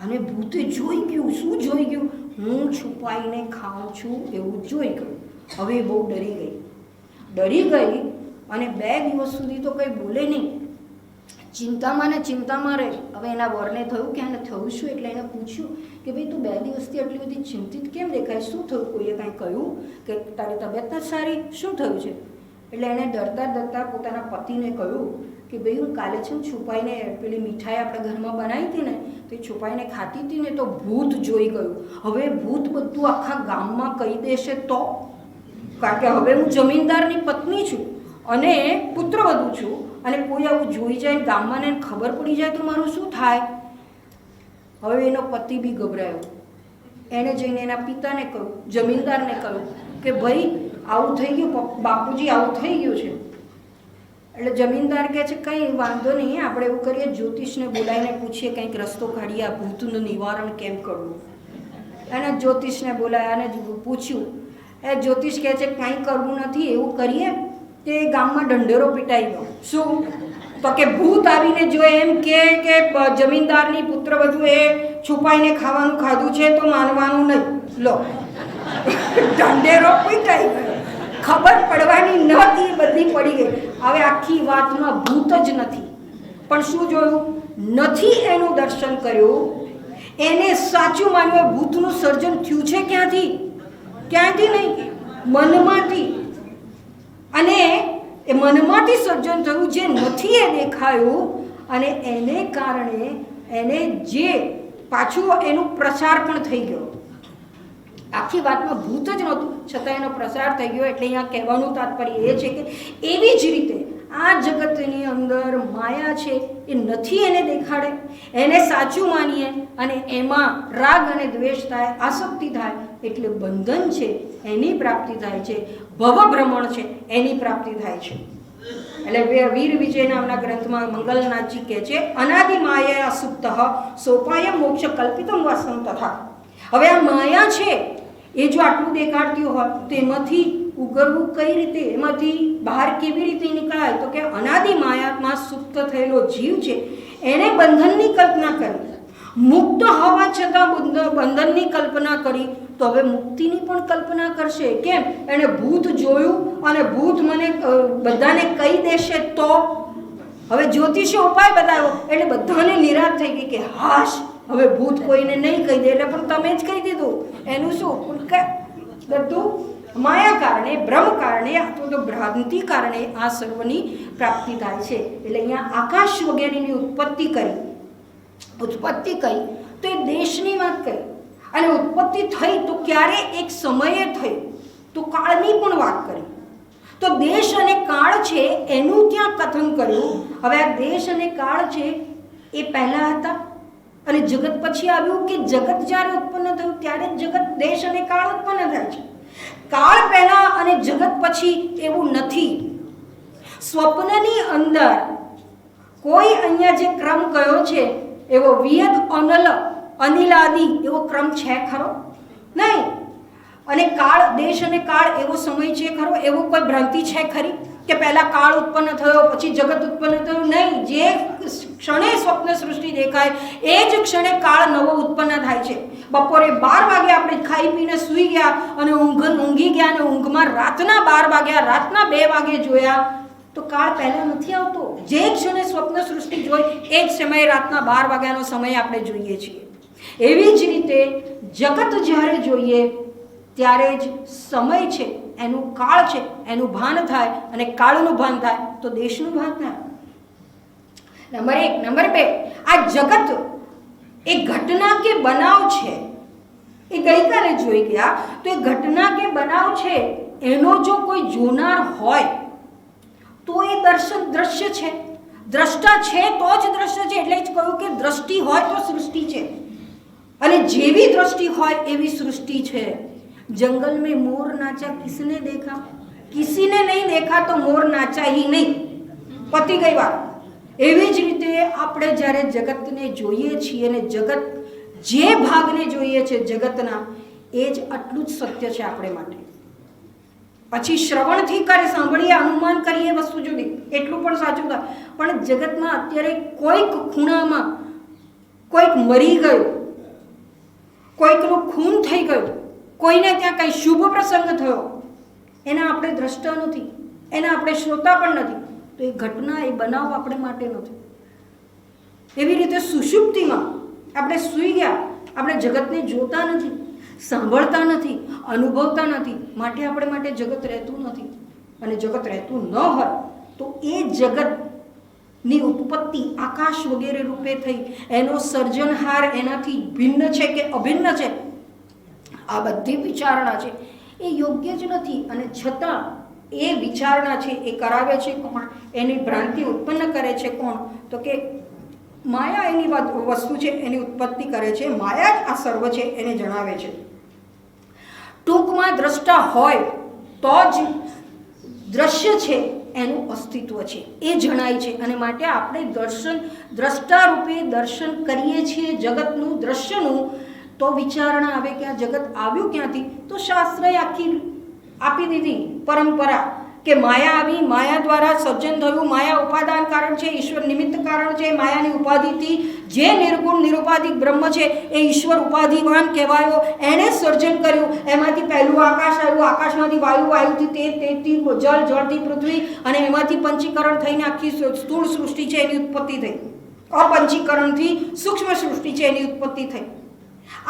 અને ભૂતે જોઈ ગયું. શું જોઈ ગયું? હું છુપાઈને ખાઉં છું એવું જોઈ ગયું. હવે બહુ ડરી ગઈ અને 2 દિવસ સુધી તો કંઈ બોલે નહીં, ચિંતામાં ને ચિંતામાં રહે. હવે એના વરને થયું કે આને થયું શું? એટલે એને પૂછ્યું કે ભાઈ તું 2 દિવસથી આટલી બધી ચિંતિત કેમ દેખાય? શું થયું? કોઈએ કાંઈ કહ્યું કે તારી તબિયત નથી સારી? શું થયું છે? એટલે એણે ડરતા પોતાના પતિને કહ્યું કે ભાઈ હું કાલે છે છુપાઈને પેલી મીઠાઈ આપણે ઘરમાં બનાવી હતી ને તો એ છુપાઈને ખાતી હતી ને તો ભૂત જોઈ ગયું. હવે ભૂત બધું આખા ગામમાં કહી દેશે તો, કારણ કે હવે હું જમીનદારની પત્ની છું અને પુત્રવધુ છું, અને કોઈ આવું જોઈ જાય ગામમાં ને ખબર પડી જાય તો મારું શું થાય? હવે એનો પતિ બી ગભરાયો. એણે જઈને એના પિતાને કહ્યું, જમીનદારને કહ્યું કે ભાઈ આવું થઈ ગયું, બાપુજી આવું થઈ ગયું છે. એટલે જમીનદાર કહે છે કંઈ વાંધો નહીં, આપણે એવું કરીએ જ્યોતિષને બોલાવીને પૂછીએ, કંઈક રસ્તો કાઢીએ, આ ભૂતનું નિવારણ કેમ કરવું. એને જ્યોતિષને બોલાવ્યા અને પૂછ્યું એ જ્યોતિષ કહે છે કાંઈ કરવું નથી, એવું કરીએ કે ગામમાં ઢંઢેરો પીટાઈ ગયો. શું? તો કે ભૂત આવીને જો એમ કે જમીનદારની પુત્રવધુએ છુપાઈને ખાવાનું ખાધું છે તો માનવાનું નહીં. લો, ઢંઢેરો પીટાઈ ગયો. ખબર પડવાની નહોતી, બધી પડી ગઈ. હવે આખી વાતમાં ભૂત જ નથી, પણ શું જોયું? નથી એનું દર્શન કર્યું, એને સાચું માન્યું. ભૂતનું સર્જન થયું છે ક્યાંથી? ક્યાંથી નહીં, મનમાંથી. અને એ મનમાંથી સર્જન થયું, જે નથી એ દેખાયું, અને એને કારણે એને જે પાછું એનું પ્રચાર પણ થઈ ગયો. આખી વાતમાં ભૂત જ નહોતું, છતાં એનો પ્રસાર થઈ ગયો. એટલે અહીંયા કહેવાનું તાત્પર્ય એ છે કે એવી જ રીતે આ જગતની અંદર માયા છે એ નથી એને દેખાડે, એને સાચું માનીએ અને એમાં રાગ અને દ્વેષ થાય, આસક્તિ થાય, એટલે બંધન છે એની પ્રાપ્તિ થાય છે, ભવભ્રમણ છે એની પ્રાપ્તિ થાય છે. એટલે વીર વિજય નામના ગ્રંથમાં મંગલનાથજી કહે છે અનાદિ માયા સુપ્ત સોપાય મોક્ષ કલ્પિતમ વાસમ તથા. હવે આ માયા છે એ જો આટલું દેખાડતી હોય તો એમાંથી ઉગરવું કઈ રીતે, એમાંથી બહાર કેવી રીતે નીકળાય? તો કે અનાદિ માયામાં સુપ્ત થયેલો જીવ છે એને બંધનની કલ્પના કરી, મુક્ત હોવા છતાં બંધનની કલ્પના કરી, તો હવે મુક્તિની પણ કલ્પના કરશે. કેમ? એણે ભૂત જોયું અને ભૂત મને બધાને કહી દેશે તો. હવે જ્યોતિષે ઉપાય બતાવ્યો એટલે બધાને નિરાશ થઈ ગઈ કે હાશ, હવે ભૂત કોઈને નહીં કહી દે. એટલે પણ તમે જ કહી દીધું. એનું શું? બધું માયા કારણે, ભ્રમ કારણે, અથવા તો ભ્રાંતિ કારણે આ સર્વની પ્રાપ્તિ થાય છે. એટલે અહીંયા આકાશ વગેરેની ઉત્પત્તિ કરી તો એ દેશની વાત કરી, અને ઉત્પત્તિ થઈ તો ક્યારે? એક સમયે થઈ, તો કાળની પણ વાત કરી. તો દેશ અને કાળ છે એનું ત્યાં કથન કર્યું. હવે આ દેશ અને કાળ છે એ પહેલા હતા અને જગત પછી આવ્યું, કે જગત જ્યારે ઉત્પન્ન થયું ત્યારે જગત, દેશ અને કાળ ઉત્પન્ન થાય છે. કાળ પહેલા અને જગત પછી એવું નથી. સ્વપ્નની અંદર કોઈ અહીંયા જે ક્રમ કયો છે એવો વિયદ અનલ અનિલાદિ એવો ક્રમ છે ખરો? નહીં. અને કાળ, દેશ અને કાળ એવો સમય છે ખરો? એવો કોઈ ભ્રાંતિ છે ખરી કે પહેલા કાળ ઉત્પન્ન થયો પછી જગત ઉત્પન્ન થયું? નહીં. જે ક્ષણે સ્વપ્ન સૃષ્ટિ દેખાય એ જ ક્ષણે કાળ નવો ઉત્પન્ન થાય છે. બપોરે 12 વાગે આપણે ખાઈ પીને સૂઈ ગયા અને ઊંઘી ગયા, અને ઊંઘમાં રાતના 12 વાગ્યા, રાતના 2 વાગે જોયા, તો કાળ પહેલા નથી આવતો. જે ક્ષણે સ્વપ્ન સૃષ્ટિ જોઈ એ જ સમયે રાતના 12 વાગ્યાનો સમય આપણે જોઈએ છીએ. એવી જ રીતે જગત જ્યારે જોઈએ ત્યારે જ સમય છે એનું, કાળ છે એનું ભાન થાય, અને કાળનું ભાન થાય તો દેશનું ભાન થાય. નંબર 1. નંબર 2, આ જગત એ ઘટના કે બનાવ છે. એ ગઈકાલે જોઈ ગયા. તો એ ઘટના કે બનાવ છે એનો જો કોઈ જોનાર હોય તો એ દ્રશ્ય છે. દ્રષ્ટા છે તો જ દ્રશ્ય છે. એટલે જ કહ્યું કે દ્રષ્ટિ હોય તો સૃષ્ટિ છે, અને જેવી દ્રષ્ટિ હોય એવી સૃષ્ટિ છે. जंगल में मोर नाचा, किसने देखा? किसी ने नहीं देखा तो मोर नाचा ही नहीं. પતી ગઈ વાત. એવી જ રીતે આપણે જ્યારે જગતને જોઈએ છીએ અને જગત જે ભાગને જોઈએ છે જગતના, એ જ આટલું જ સત્ય છે આપણે માટે. પછી શ્રવણથી કરે, સાંભળીએ, અનુમાન કરીએ, વસ્તુ જુદી, એટલું પણ સાચું થાય. પણ જગતમાં અત્યારે કોઈક ખૂણામાં કોઈક મરી ગયું, કોઈકનું ખૂન થઈ ગયું, કોઈને ત્યાં કંઈ શુભ પ્રસંગ થયો, એના આપણે દ્રષ્ટા નથી, એના આપણે શ્રોતા પણ નથી, તો એ ઘટના, એ બનાવ આપણે માટે નથી. એવી રીતે સુષુપ્તિમાં આપણે સૂઈ ગયા, આપણે જગતને જોતા નથી, સાંભળતા નથી, અનુભવતા નથી, માટે આપણે માટે જગત રહેતું નથી. અને જગત રહેતું ન હોય તો એ જગતની ઉત્પત્તિ આકાશ વગેરે રૂપે થઈ, એનો સર્જનહાર એનાથી ભિન્ન છે કે અભિન્ન છે, આ બધી વિચારણા છે એ યોગ્ય જ નથી. અને છતાં એ વિચારણા છે એ કરાવે છે કોણ? એની ભ્રાંતિ ઉત્પન્ન કરે છે કોણ? તો કે માયા એની વસ્તુ છે, એની ઉત્પત્તિ કરે છે. માયા જ આ સર્વ છે એને જણાવે છે. ટૂંકમાં દ્રષ્ટા હોય તો જ દ્રશ્ય છે એનું અસ્તિત્વ છે એ જણાય છે. અને માટે આપણે દ્રષ્ટા રૂપે દર્શન કરીએ છીએ જગતનું, દ્રશ્યનું. તો વિચારણા આવે કે આ જગત આવ્યું ક્યાંથી? તો શાસ્ત્રએ આખી આપી દીધી પરંપરા કે માયા આવી, માયા દ્વારા સર્જન થયું, માયા ઉપાદાન કારણ છે, ઈશ્વર નિમિત્ત કારણ છે. માયાની ઉપાધિથી જે નિર્ગુણ નિરુપાધિક બ્રહ્મ છે એ ઈશ્વર ઉપાધિવાન કહેવાયો. એણે સર્જન કર્યું. એમાંથી પહેલું આકાશ આવ્યું, આકાશમાંથી વાયુ, વાયુથી તેજથી જળ, જળથી પૃથ્વી, અને એમાંથી પંચીકરણ થઈને આખી સ્થૂળ સૃષ્ટિ છે એની ઉત્પત્તિ થઈ. અપંચીકરણથી સૂક્ષ્મ સૃષ્ટિ છે એની ઉત્પત્તિ થઈ.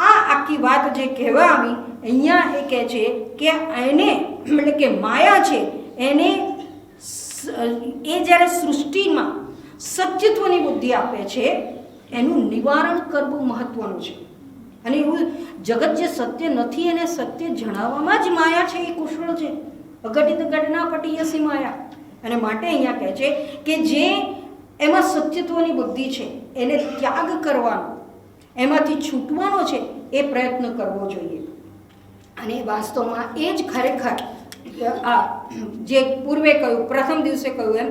આ આખી વાત જે કહેવા આવી અહીંયા એ કહે છે કે એને એટલે કે માયા છે એને એ જ્યારે સૃષ્ટિમાં સત્યત્વની બુદ્ધિ આપે છે એનું નિવારણ કરવું મહત્વનું છે. અને એવું જગત જે સત્ય નથી એને સત્ય જણાવવામાં જ માયા છે એ કુશળ છે. અઘટિત ઘટના પટીયસી માયા. અને માટે અહીંયા કહે છે કે જે એમાં સત્યત્વની બુદ્ધિ છે એને ત્યાગ કરવાનો, એમાંથી છૂટવાનો છે એ પ્રયત્ન કરવો જોઈએ. અને વાસ્તવમાં એ જ ખરેખર આ જે પૂર્વે કહ્યું, પ્રથમ દિવસે કહ્યું એમ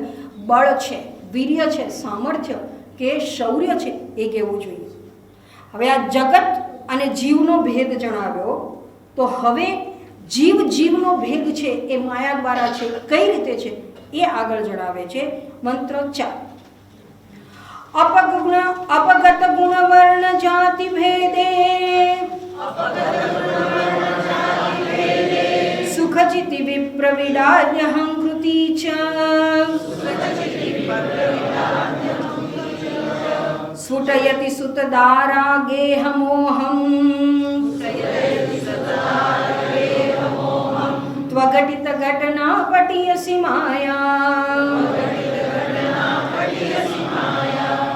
બળ છે, વીર્ય છે, સામર્થ્ય કે શૌર્ય છે એ કહેવું જોઈએ. હવે આ જગત અને જીવનો ભેદ જણાવ્યો, તો હવે જીવનો ભેદ છે એ માયા દ્વારા છે. કઈ રીતે છે એ આગળ જણાવે છે મંત્ર 4. અપગત ગુણ વર્ણ જાતિ ભેદે સુખચિતિ વિપ્રવિડાદ્યહંકૃતિ ચ સ્ફુટયતિ સુતદારા ગેહમોહમ ત્વઘટિત ઘટના પટીયસી માયા.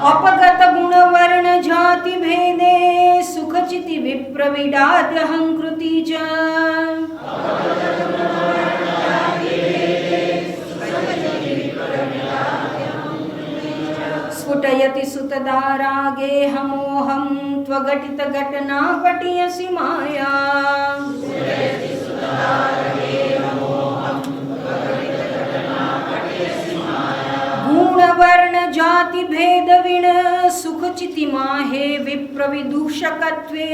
અપગત ગુણ વર્ણ જાતિ ભેદે સુખચિતિ વિપ્રવિડાદ્યહંકૃતિ ચ સ્ફુટયતિ સુતદારા ગેહમોહમ ત્વઘટિત ઘટના પટીયસી માયા. ગુણ વર્ણ જાતિ ભેદ વિણ સુખચિતિ માહે વિપ્રવિદૂષકત્વે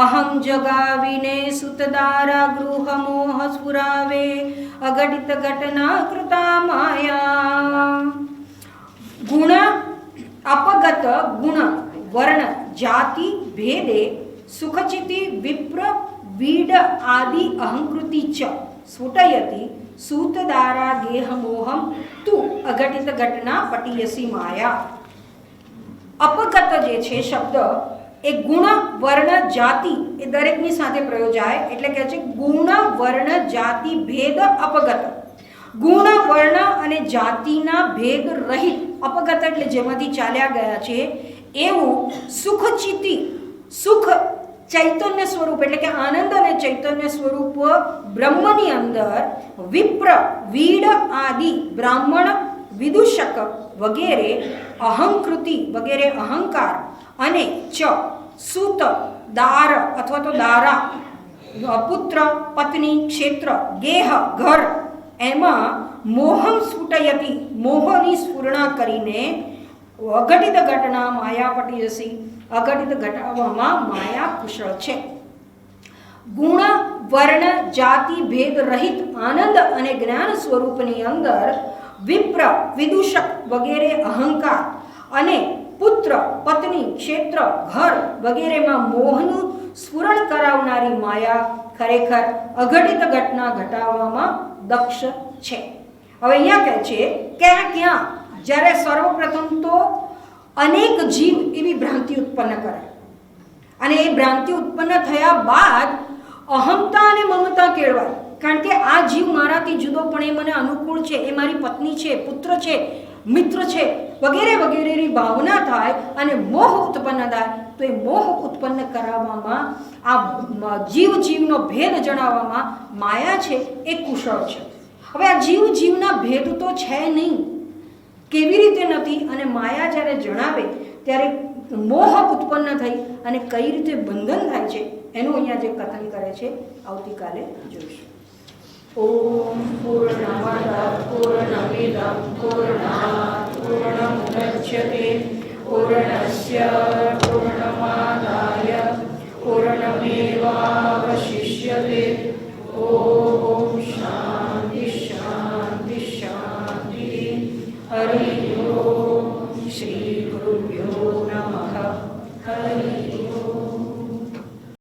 અહં જગાવિને સુતદારા ગૃહ મોહ સ્ફુરાવે અઘટિત ઘટના કૃતા માયા. ગુણ અપગત ગુણ વર્ણ જાતિ ભેદે સુખચિતિ વિપ્ર વીડ આદિ અહંકૃતિ ચ સ્ફુટયતિ સૂતદારા ગેહમોહમ તુ અઘટિત ઘટના પટીયસી માયા. અપગત જે છે શબ્દ એ ગુણ વર્ણ જાતિ એ દરેકની સાથે પ્રયોજાય એટલે કે છે ગુણ વર્ણ જાતિ ભેદ અપગત. ગુણ વર્ણ અને જાતિના ભેદ રહિત અપગત એટલે જેમાંથી ચાલ્યા ગયા છે એવું સુખચિતિ સુખ ચૈતન્ય સ્વરૂપ એટલે કે આનંદ અને ચૈતન્ય સ્વરૂપ બ્રહ્મની અંદર વિપ્ર વીડ આદિ બ્રાહ્મણ વિદુષક વગેરે અહંકૃતિ વગેરે અહંકાર અને ચ સૂત દાર અથવા તો દારા પુત્ર પત્ની ક્ષેત્ર ગેહ ઘર એમાં મોહમ સ્ફુટયતિ મોહની સ્ફુરણા કરીને અઘટિત ઘટના માયા પટીયસી અઘટિત ઘટાડવામાં માયા કુશળ છે. ગુણ વર્ણ જાતિ ભેદ રહિત આનંદ અને જ્ઞાન સ્વરૂપની અંદર વિપ્ર વિદુષક વગેરે અહંકાર અને પુત્ર પત્ની ક્ષેત્ર ઘર વગેરેમાં મોહનું સ્ફુરણ કરાવનારી માયા ખરેખર અઘટિત ઘટના ઘટાડવામાં દક્ષ છે. હવે અહીંયા કહે છે કે ક્યાં જ્યારે સર્વપ્રથમ તો અનેક જીવ એવી ભ્રાંતિ ઉત્પન્ન કરે અને એ ભ્રાંતિ ઉત્પન્ન થયા બાદ અહમતા અને મમતા કેળવાય. કારણ કે આ જીવ મારાથી જુદો પણ એ મને અનુકૂળ છે, એ મારી પત્ની છે, પુત્ર છે, મિત્ર છે વગેરે વગેરેની ભાવના થાય અને મોહ ઉત્પન્ન થાય. તો એ મોહ ઉત્પન્ન કરાવવામાં આ જીવનો ભેદ જણાવવામાં માયા છે એ કુશળ છે. હવે આ જીવના ભેદ તો છે નહીં, કેવી રીતે નથી, અને માયા જ્યારે જણાવે ત્યારે મોહ ઉત્પન્ન થઈ અને કઈ રીતે બંધન થાય છે એનું અહીંયા જે કથન કરે છે આવતીકાલે જોઈશું. ઓમ પૂર્ણમદ પૂર્ણમિદં પૂર્ણાત પૂર્ણમુદચ્યતે પૂર્ણસ્ય પૂર્ણમાદાય પૂર્ણમેવાવશિષ્યતે. ઓમ હરિ ઓમ શ્રી ગુરુભ્યો નમઃ હરિ